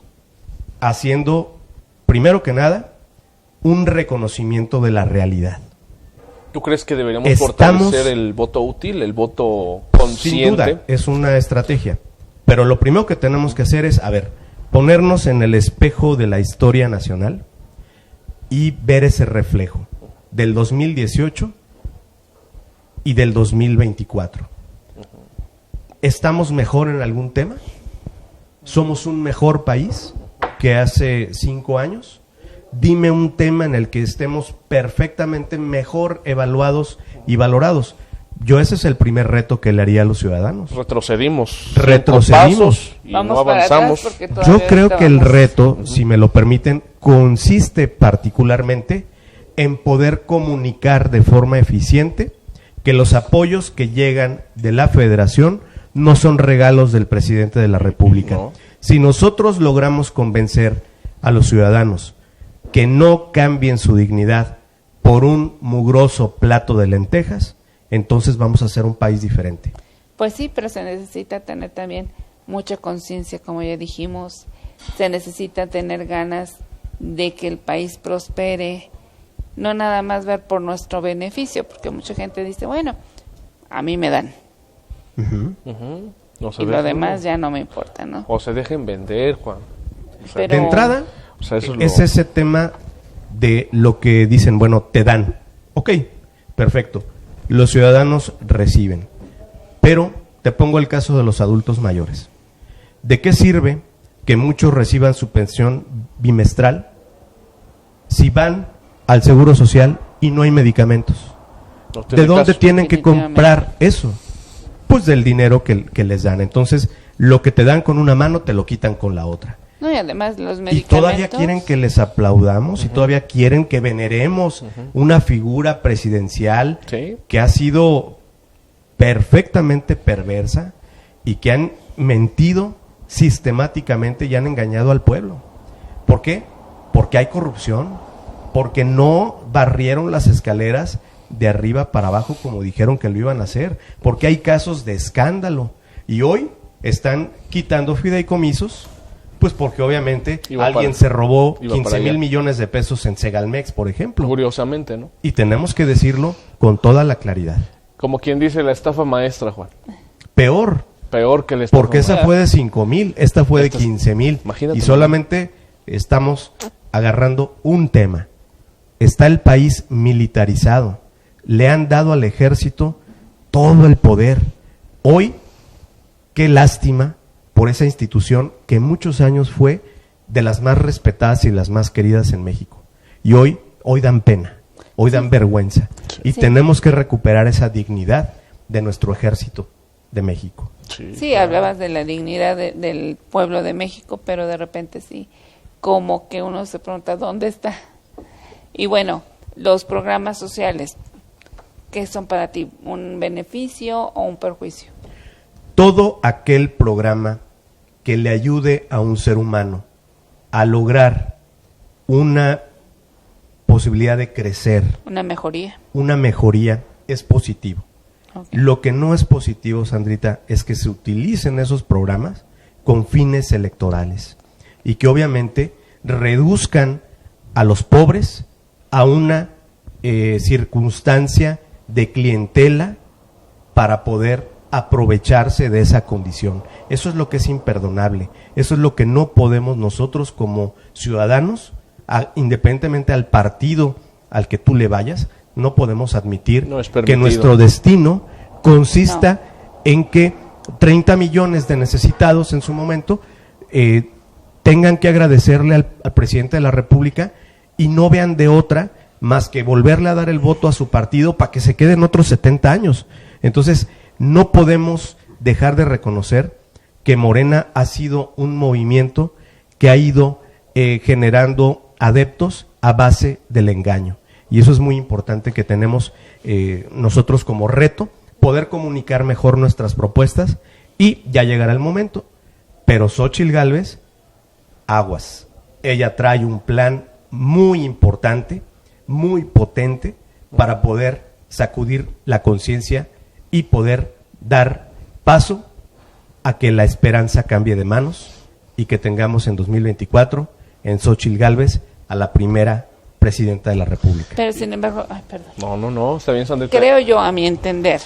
Haciendo, primero que nada, un reconocimiento de la realidad. ¿Tú crees que deberíamos Estamos- fortalecer el voto útil, el voto Sin consciente? duda, es una estrategia. Pero lo primero que tenemos que hacer es, ponernos en el espejo de la historia nacional y ver ese reflejo del 2018 y del 2024. ¿Estamos mejor en algún tema? ¿Somos un mejor país que hace 5 años? Dime un tema en el que estemos perfectamente mejor evaluados y valorados. Yo ese es el primer reto que le haría a los ciudadanos. Retrocedimos. Retrocedimos. 5 pasos y Vamos no para avanzamos. atrás porque todavía Yo creo que el estábamos- reto, si me lo permiten, consiste particularmente en poder comunicar de forma eficiente que los apoyos que llegan de la Federación no son regalos del presidente de la República. No. Si nosotros logramos convencer a los ciudadanos que no cambien su dignidad por un mugroso plato de lentejas, entonces vamos a ser un país diferente. Pues sí, pero se necesita tener también mucha conciencia, como ya dijimos. Se necesita tener ganas de que el país prospere, no nada más ver por nuestro beneficio, porque mucha gente dice, bueno, a mí me dan, Ujú. No se y lo dejen- demás ya no me importa, ¿no? O se dejen vender, Juan. O sea, Pero- De entrada, o sea, eso es lo- ese tema de lo que dicen, bueno, te dan. Ok, perfecto. Los ciudadanos reciben. Pero te pongo el caso de los adultos mayores. ¿De qué sirve que muchos reciban su pensión bimestral si van al Seguro Social y no hay medicamentos? no tiene ¿De dónde caso. tienen que Definitivamente. comprar eso? Pues del dinero que les dan. Entonces, lo que te dan con una mano te lo quitan con la otra. No, y además los Y medicamentos... todavía quieren que les aplaudamos y todavía quieren que veneremos una figura presidencial Sí. que ha sido perfectamente perversa y que han mentido sistemáticamente y han engañado al pueblo. ¿Por qué? Porque hay corrupción, porque no barrieron las escaleras de arriba para abajo como dijeron que lo iban a hacer, porque hay casos de escándalo y hoy están quitando fideicomisos Pues porque obviamente Iba alguien para- se robó iba 15 para allá. mil millones de pesos en Segalmex, por ejemplo. Curiosamente, ¿no? Y tenemos que decirlo con toda la claridad. Como quien dice la estafa maestra, Juan. Peor, Peor que la estafa porque esa fue de 5,000, esta fue de Esta es- 15,000. imagínate Y solamente estamos agarrando un tema. Está el país militarizado. Le han dado al ejército todo el poder. Hoy, qué lástima por esa institución que muchos años fue de las más respetadas y las más queridas en México. Y hoy dan pena, hoy dan vergüenza. Y Sí. tenemos que recuperar esa dignidad de nuestro ejército de México. Sí, hablabas de la dignidad del pueblo de México, pero de repente sí, como que uno se pregunta, ¿dónde está? Y bueno, los programas sociales, ¿qué son para ti? ¿Un beneficio o un perjuicio? Todo aquel programa que le ayude a un ser humano a lograr una posibilidad de crecer, ¿Una mejoría? una mejoría, es positivo. Ok. Lo que no es positivo, Sandrita, es que se utilicen esos programas con fines electorales y que obviamente reduzcan a los pobres a una circunstancia de clientela para poder aprovecharse de esa condición. Eso es lo que es imperdonable. Eso es lo que no podemos nosotros como ciudadanos, independientemente al partido al que tú le vayas, no podemos admitir No es que permitido. nuestro destino consista en que 30 millones de necesitados en su momento tengan que agradecerle al presidente de la República y no vean de otra más que volverle a dar el voto a su partido para que se queden otros 70 años. Entonces, no podemos dejar de reconocer que Morena ha sido un movimiento que ha ido generando adeptos a base del engaño. Y eso es muy importante que tenemos nosotros como reto, poder comunicar mejor nuestras propuestas y ya llegará el momento. Pero Xóchitl Gálvez, aguas. Ella trae un plan muy importante, muy potente, para poder sacudir la conciencia y poder dar paso a que la esperanza cambie de manos y que tengamos en 2024 en Xóchitl Gálvez a la primera presidenta de la República. Pero sin embargo, ay, perdón. No, está bien, Sandrita. Creo yo, a mi entender,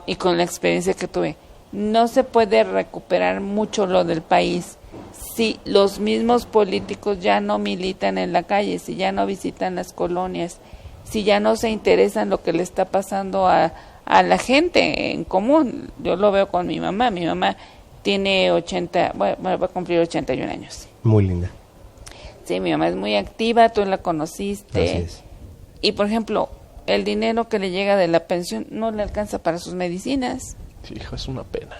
y con la experiencia que tuve, no se puede recuperar mucho lo del país si los mismos políticos ya no militan en la calle, si ya no visitan las colonias, si ya no se interesan lo que le está pasando a la gente en común. Yo lo veo con mi mamá. Mi mamá tiene 80, bueno, va a cumplir 81 años. Muy linda. Sí, mi mamá es muy activa, tú la conociste. Así es. Y, por ejemplo, el dinero que le llega de la pensión no le alcanza para sus medicinas. Sí, hijo, es una pena.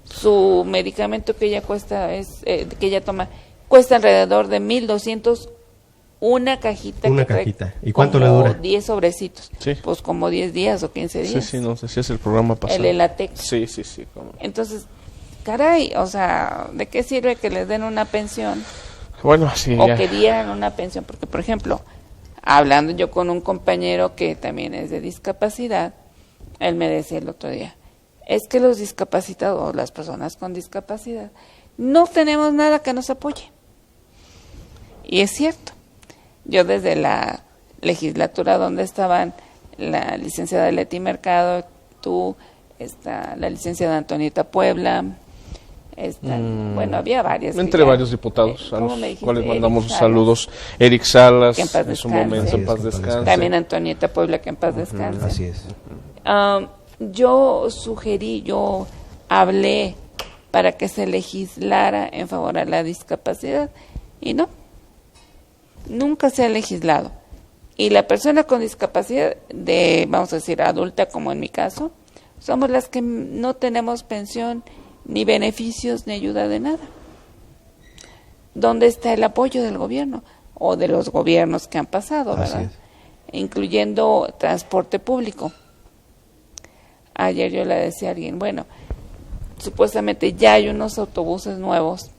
Su medicamento que ella que ella toma, cuesta alrededor de 1,200 una cajita. Una que trae cajita. ¿Y cuánto le como dura? 10 sobrecitos. Sí. Pues como 10 días o 15 días. Sí, no sé si es el programa pasado. El Elatex. Sí, cómo. Entonces, caray, o sea, ¿de qué sirve que les den una pensión? Bueno, sí, O ya. que dieran una pensión, porque por ejemplo, hablando yo con un compañero que también es de discapacidad, él me decía el otro día, es que los discapacitados, las personas con discapacidad, no tenemos nada que nos apoye. Y es cierto, yo desde la legislatura donde estaban la licenciada Leti Mercado, tú, la licenciada Antonieta Puebla, bueno, había varias. Entre ya, varios diputados, a ¿cómo los me dijiste? cuales Eric mandamos Salas. saludos. Eric Salas, Que en paz en su descanse. momento, en paz Así es, que en paz descanse. También Antonieta Puebla, que en paz descanse. Así es. Yo yo hablé para que se legislara en favor a la discapacidad y no, nunca se ha legislado. Y la persona con discapacidad, vamos a decir, adulta como en mi caso, somos las que no tenemos pensión, ni beneficios, ni ayuda de nada. ¿Dónde está el apoyo del gobierno? O de los gobiernos que han pasado, Así ¿verdad? Incluyendo transporte público. Ayer yo le decía a alguien, bueno, supuestamente ya hay unos autobuses nuevos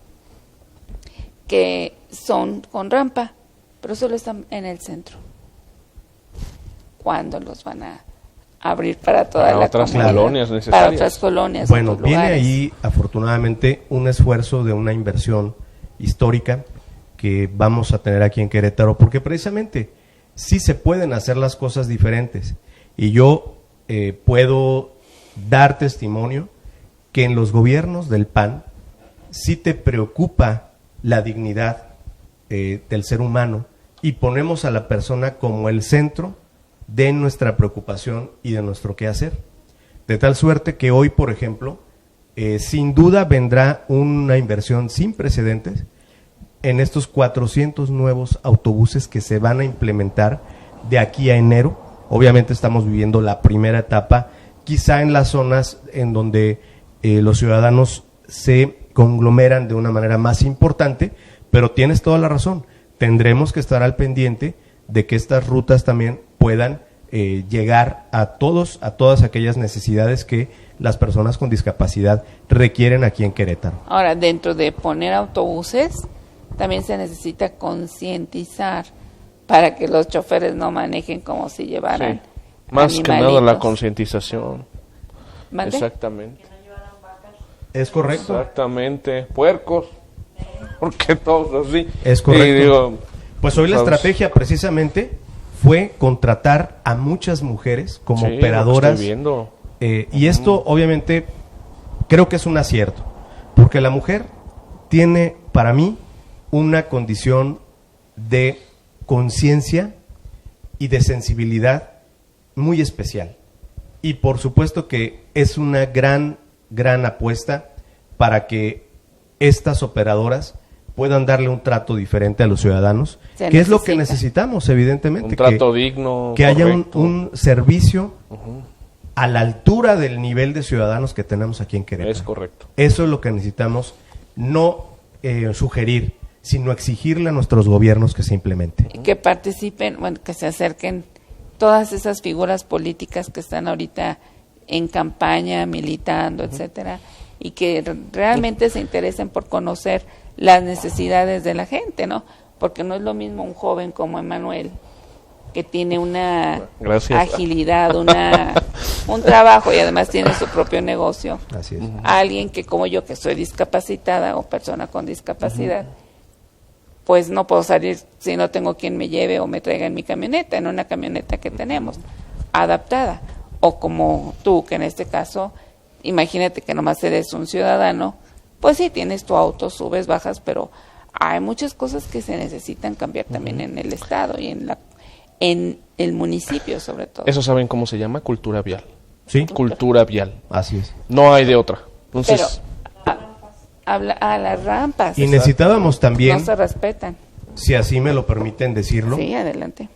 que son con rampa, pero solo están en el centro. ¿Cuándo los van abrir para toda Para la otras comunidad, colonias para necesarias. otras colonias. Bueno, otros viene lugares. ahí afortunadamente un esfuerzo de una inversión histórica que vamos a tener aquí en Querétaro, porque precisamente sí se pueden hacer las cosas diferentes. Y yo puedo dar testimonio que en los gobiernos del PAN sí te preocupa la dignidad del ser humano y ponemos a la persona como el centro de nuestra preocupación y de nuestro quehacer. De tal suerte que hoy, por ejemplo, sin duda vendrá una inversión sin precedentes en estos 400 nuevos autobuses que se van a implementar de aquí a enero. Obviamente estamos viviendo la primera etapa, quizá en las zonas en donde los ciudadanos se conglomeran de una manera más importante, pero tienes toda la razón. Tendremos que estar al pendiente de que estas rutas también puedan llegar a todas aquellas necesidades que las personas con discapacidad requieren aquí en Querétaro. Ahora, dentro de poner autobuses, también se necesita concientizar para que los choferes no manejen como si llevaran Más que nada la animalitos. concientización. ¿Mande? Exactamente. ¿Es correcto? Exactamente. Puercos. Porque todos así. Es correcto. Y digo, Pues hoy la ¿sabes? estrategia precisamente fue contratar a muchas mujeres como sí, lo que operadoras. estoy viendo. Y esto obviamente creo que es un acierto, porque la mujer tiene para mí una condición de conciencia y de sensibilidad muy especial. Y por supuesto que es una gran apuesta para que estas operadoras puedan darle un trato diferente a los ciudadanos, Se que es lo que necesita. necesitamos, evidentemente. Un trato digno. Que haya correcto. un servicio a la altura del nivel de ciudadanos que tenemos aquí en Querétaro. Es correcto. Eso es lo que necesitamos, no sugerir, sino exigirle a nuestros gobiernos que se implemente. Y que participen, bueno, que se acerquen todas esas figuras políticas que están ahorita en campaña, militando, etcétera, y que realmente se interesen por conocer las necesidades de la gente, ¿no? Porque no es lo mismo un joven como Emanuel, que tiene una Gracias. agilidad, un trabajo y además tiene su propio negocio, Así es. a alguien que como yo, que soy discapacitada o persona con discapacidad, pues no puedo salir si no tengo quien me lleve o me traiga en mi camioneta, en una camioneta que tenemos, adaptada. O como tú, que en este caso, imagínate que nomás eres un ciudadano, pues sí, tienes tu auto, subes, bajas, pero hay muchas cosas que se necesitan cambiar también en el estado y en el municipio sobre todo. ¿Eso saben cómo se llama? Cultura vial. Sí, Cultura vial. así es. No hay de otra. Pero Entonces, habla a las rampas. Y necesitábamos también, No se respetan. si así me lo permiten decirlo, Sí, adelante.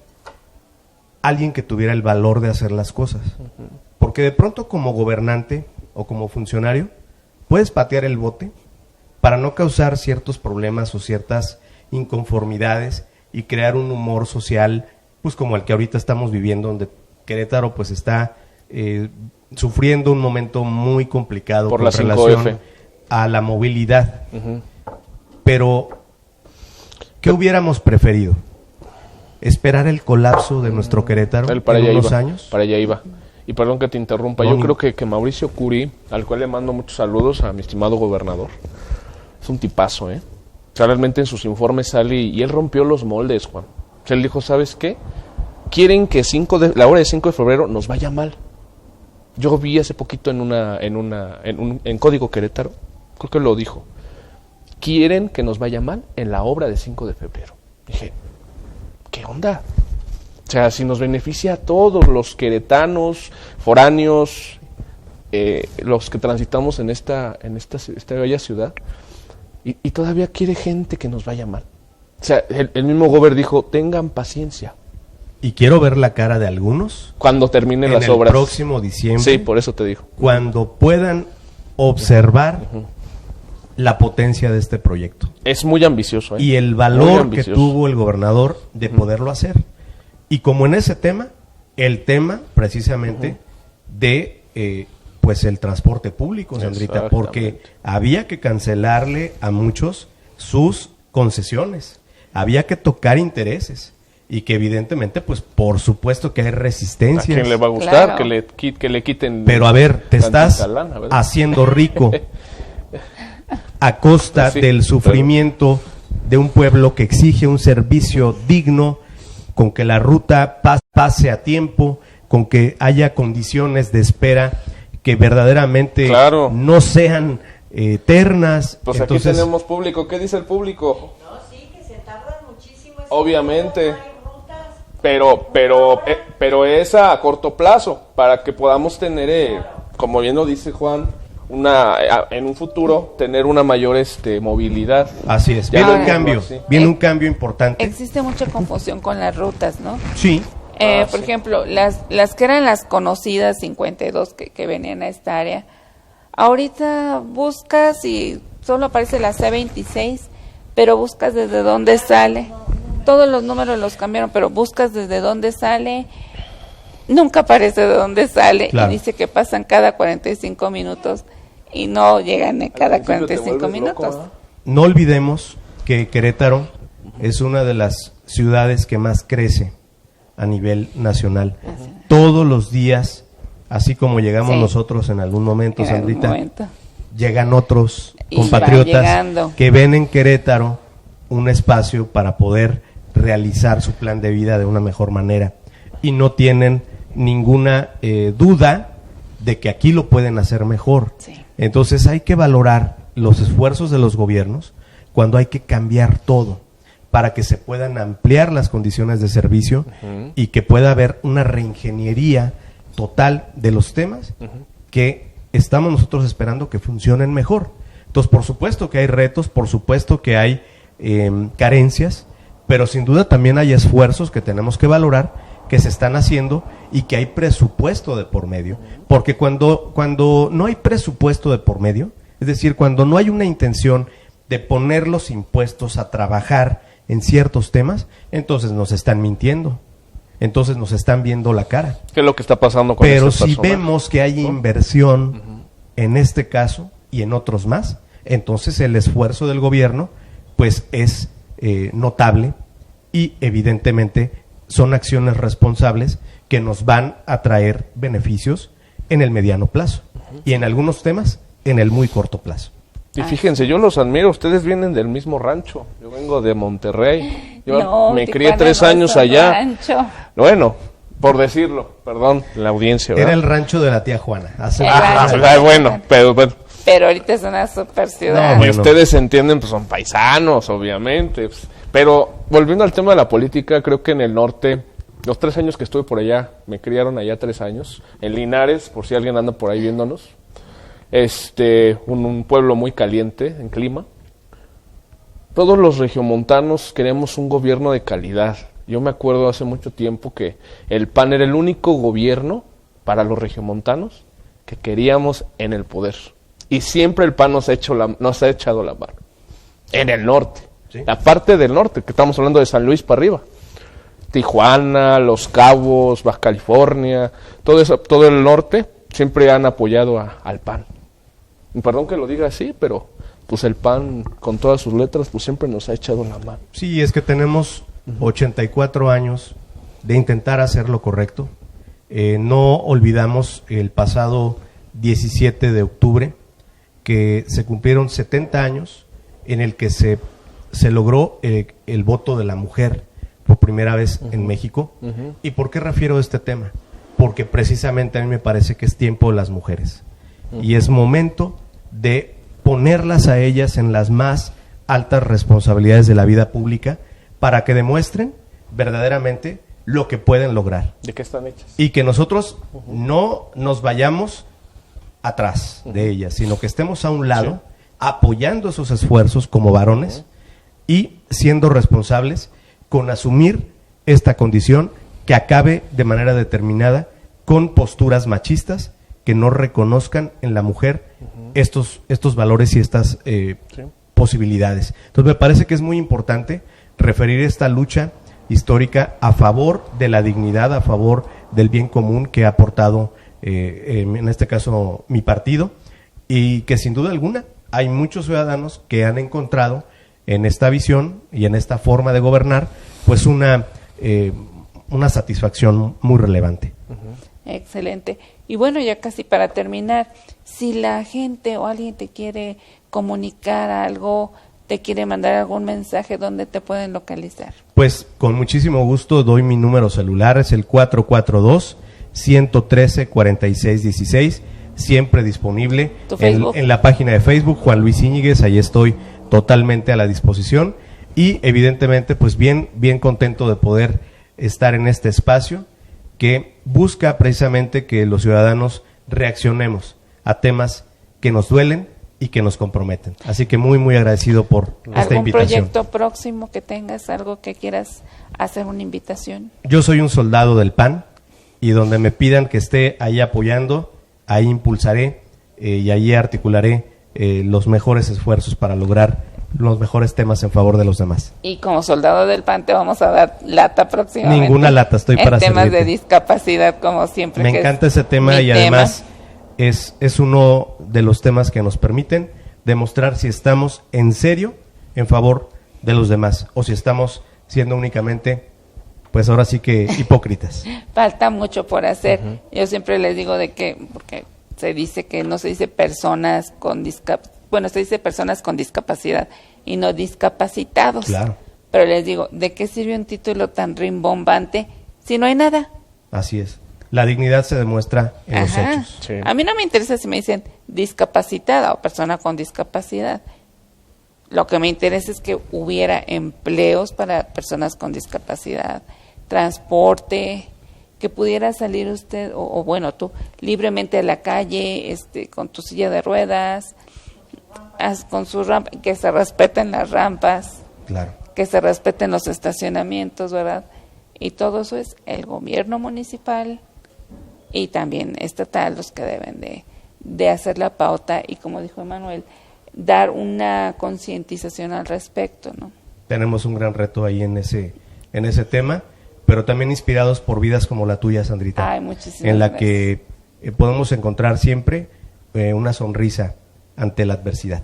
alguien que tuviera el valor de hacer las cosas. Porque de pronto como gobernante o como funcionario, puedes patear el bote para no causar ciertos problemas o ciertas inconformidades y crear un humor social, pues como el que ahorita estamos viviendo, donde Querétaro pues está sufriendo un momento muy complicado Por con la 5F. relación a la movilidad. Pero, ¿qué hubiéramos preferido? ¿Esperar el colapso de nuestro Querétaro él para en allá unos iba. años? Para allá iba. Y perdón que te interrumpa, No, yo no. creo que Mauricio Curi, al cual le mando muchos saludos a mi estimado gobernador, es un tipazo, ¿eh? O sea, realmente en sus informes sale y él rompió los moldes, Juan. O sea, él dijo, ¿sabes qué? Quieren que la hora de 5 de febrero nos vaya mal. Yo vi hace poquito en Código Querétaro, creo que lo dijo. Quieren que nos vaya mal en la obra de 5 de febrero. Dije, ¿qué onda? O sea, si nos beneficia a todos los queretanos, foráneos, los que transitamos en esta bella ciudad, y todavía quiere gente que nos vaya mal. O sea, el mismo Gober dijo, tengan paciencia. Y quiero ver la cara de algunos Cuando terminen en las el obras. próximo diciembre, Sí, por eso te digo. cuando puedan observar la potencia de este proyecto Es muy ambicioso, ¿eh? y el Muy valor que ambicioso. tuvo el gobernador de poderlo hacer. Y como en ese tema, el tema precisamente de pues el transporte público, Sandrita, porque Exactamente. había que cancelarle a muchos sus concesiones, había que tocar intereses. y que evidentemente, pues por supuesto que hay ¿A resistencias. quién le va a gustar Claro. que le quiten? Pero a ver, te tantita estás lana, ¿verdad? haciendo rico a costa Sí, del sufrimiento de un pueblo que exige un servicio digno, con que la ruta pase a tiempo, con que haya condiciones de espera que verdaderamente Claro. no sean eternas. Pues Entonces, aquí tenemos público. ¿Qué dice el público? No, sí, que se tardan muchísimo. Obviamente. No hay rutas. Pero es a corto plazo, para que podamos tener, como bien lo dice Juan, en un futuro, tener una mayor movilidad. así es. Ya Viene lo un digo cambio, así. viene un cambio importante. Existe mucha confusión con las rutas, ¿no? Sí, Por ejemplo, las que eran las conocidas 52 que venían a esta área, ahorita buscas y solo aparece la C26, pero buscas desde dónde sale. Todos los números los cambiaron, pero buscas desde dónde sale. Nunca aparece de dónde sale Claro. y dice que pasan cada 45 minutos y no llegan en cada Al principio te 45 vuelves loco, minutos. ¿eh? no olvidemos que Querétaro es una de las ciudades que más crece a nivel nacional. Todos los días, así como llegamos Sí. nosotros en algún momento, En algún Sandrita, momento. llegan otros Y van compatriotas llegando. que ven en Querétaro un espacio para poder realizar su plan de vida de una mejor manera y no tienen ninguna duda de que aquí lo pueden hacer mejor. Sí. Entonces hay que valorar los esfuerzos de los gobiernos cuando hay que cambiar todo para que se puedan ampliar las condiciones de servicio y que pueda haber una reingeniería total de los temas que estamos nosotros esperando que funcionen mejor. Entonces, por supuesto que hay retos, por supuesto que hay carencias, pero sin duda también hay esfuerzos que tenemos que valorar, que se están haciendo y que hay presupuesto de por medio. Porque cuando no hay presupuesto de por medio, es decir, cuando no hay una intención de poner los impuestos a trabajar en ciertos temas, entonces nos están mintiendo, entonces nos están viendo la cara. ¿Qué es lo que está pasando con Pero este si personaje? vemos que hay inversión en este caso y en otros más, entonces el esfuerzo del gobierno pues es notable y evidentemente son acciones responsables que nos van a traer beneficios en el mediano plazo y en algunos temas en el muy corto plazo. Y fíjense, yo los admiro, ustedes vienen del mismo rancho, yo vengo de Monterrey, yo No, me Tijuana crié 3 no es años un allá. rancho. Bueno, por decirlo, perdón, la audiencia, ¿verdad? Era el rancho de la tía Juana. Hace El muchos rancho. años. Bueno, pero bueno. Pero ahorita es una super ciudad. No, Y bueno. ustedes entienden, pues son paisanos, obviamente. Pues. Pero volviendo al tema de la política, creo que en el norte, los 3 años que estuve por allá, me criaron allá 3 años, en Linares, por si alguien anda por ahí viéndonos, un pueblo muy caliente en clima. Todos los regiomontanos queremos un gobierno de calidad. Yo me acuerdo hace mucho tiempo que el PAN era el único gobierno para los regiomontanos que queríamos en el poder. Y siempre el PAN nos ha echado la mano. En el norte. Sí. La parte del norte, que estamos hablando de San Luis para arriba. Tijuana, Los Cabos, Baja California, todo eso, todo el norte, siempre han apoyado al PAN. Y perdón que lo diga así, pero pues el PAN, con todas sus letras, pues siempre nos ha echado la mano. Sí, es que tenemos 84 años de intentar hacer lo correcto. No olvidamos el pasado 17 de octubre, que se cumplieron 70 años en el que se logró el voto de la mujer por primera vez en México. ¿Y por qué refiero a este tema? Porque precisamente a mí me parece que es tiempo de las mujeres. Y es momento de ponerlas a ellas en las más altas responsabilidades de la vida pública para que demuestren verdaderamente lo que pueden lograr. ¿De qué están hechas? Y que nosotros no nos vayamos atrás de ellas, sino que estemos a un lado, apoyando esos esfuerzos como varones y siendo responsables con asumir esta condición que acabe de manera determinada con posturas machistas que no reconozcan en la mujer estos valores y estas posibilidades. Entonces me parece que es muy importante referir esta lucha histórica a favor de la dignidad, a favor del bien común que ha aportado en este caso mi partido, y que sin duda alguna hay muchos ciudadanos que han encontrado en esta visión y en esta forma de gobernar pues una una satisfacción muy relevante. Excelente. Y bueno, ya casi para terminar, si la gente o alguien te quiere comunicar algo, te quiere mandar algún mensaje, ¿dónde te pueden localizar? Pues con muchísimo gusto doy mi número celular, es el 442-113-4616, siempre disponible ¿Tu Facebook? en la página de Facebook, Juan Luis Íñiguez, ahí estoy totalmente a la disposición y evidentemente pues bien contento de poder estar en este espacio que busca precisamente que los ciudadanos reaccionemos a temas que nos duelen y que nos comprometen. Así que muy agradecido por esta ¿Algún invitación. proyecto próximo que tengas, algo que quieras hacer una invitación? Yo soy un soldado del PAN y donde me pidan que esté ahí apoyando, ahí impulsaré y ahí articularé los mejores esfuerzos para lograr los mejores temas en favor de los demás. Y como soldado del PAN te vamos a dar lata próximamente. Ninguna lata, estoy para en temas servirte. de discapacidad, como siempre. Me que encanta es ese tema mi y además es uno de los temas que nos permiten demostrar si estamos en serio en favor de los demás o si estamos siendo únicamente, pues ahora sí que hipócritas. Falta mucho por hacer. Yo siempre les digo de que, porque se dice que no se dice personas con se dice personas con discapacidad y no discapacitados. Claro. Pero les digo, ¿de qué sirve un título tan rimbombante si no hay nada? Así es. La dignidad se demuestra en los Ajá. hechos. Sí. A mí no me interesa si me dicen discapacitada o persona con discapacidad. Lo que me interesa es que hubiera empleos para personas con discapacidad, transporte, que pudiera salir usted o bueno, tú libremente a la calle, con tu silla de ruedas, con su rampa, que se respeten las rampas, Claro. que se respeten los estacionamientos, ¿verdad? Y todo eso es el gobierno municipal y también estatal los que deben de hacer la pauta y, como dijo Emanuel, dar una concientización al respecto, ¿no? Tenemos un gran reto ahí en ese tema, pero también inspirados por vidas como la tuya, Sandrita. Ay, muchísimas en la gracias. que podemos encontrar siempre una sonrisa ante la adversidad.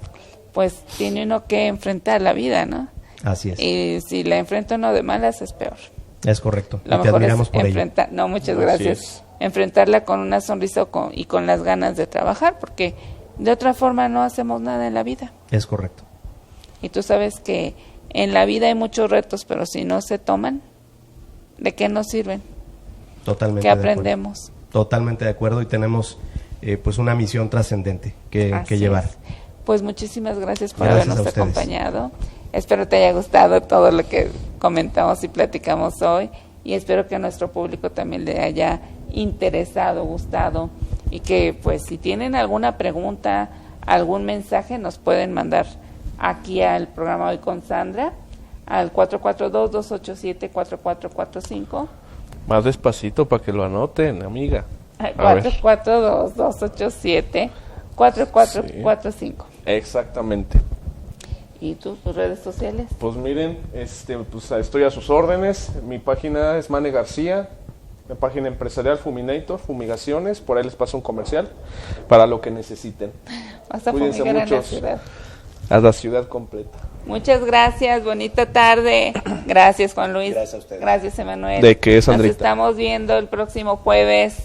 Pues tiene uno que enfrentar la vida, ¿no? Así es. Y si la enfrenta uno de malas es peor. Es correcto. Lo y te mejor admiramos es por ello. enfrentar, no, muchas Así gracias. es. Enfrentarla con una sonrisa y con las ganas de trabajar, porque de otra forma no hacemos nada en la vida. Es correcto. Y tú sabes que en la vida hay muchos retos, pero si no se toman, ¿de qué nos sirven? Totalmente ¿Qué de acuerdo. aprendemos? Totalmente de acuerdo y tenemos pues una misión trascendente que Así llevar. es. Pues muchísimas gracias por Gracias a habernos ustedes. acompañado. Espero te haya gustado todo lo que comentamos y platicamos hoy y espero que a nuestro público también le haya interesado, gustado y que pues si tienen alguna pregunta, algún mensaje nos pueden mandar aquí al programa Hoy con Sandra al 442-287-4445. Más despacito para que lo anoten, amiga. A ver. 442-287-4445. Exactamente. ¿Y tú, tus redes sociales? Pues miren, pues estoy a sus órdenes. Mi página es Mane García, la página empresarial Fuminator, fumigaciones. Por ahí les paso un comercial para lo que necesiten. Vas a Cuídense fumigar en la muchos. ciudad. A la ciudad completa. Muchas gracias, bonita tarde. Gracias, Juan Luis. Gracias a ustedes. Gracias, Emanuel. ¿De qué, Nos Sandrita? estamos viendo el próximo jueves.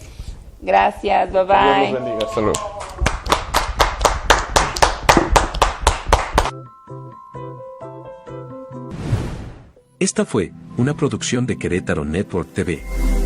Gracias, bye Dios bye. los bendiga. Hasta luego. Esta fue una producción de Querétaro Network TV.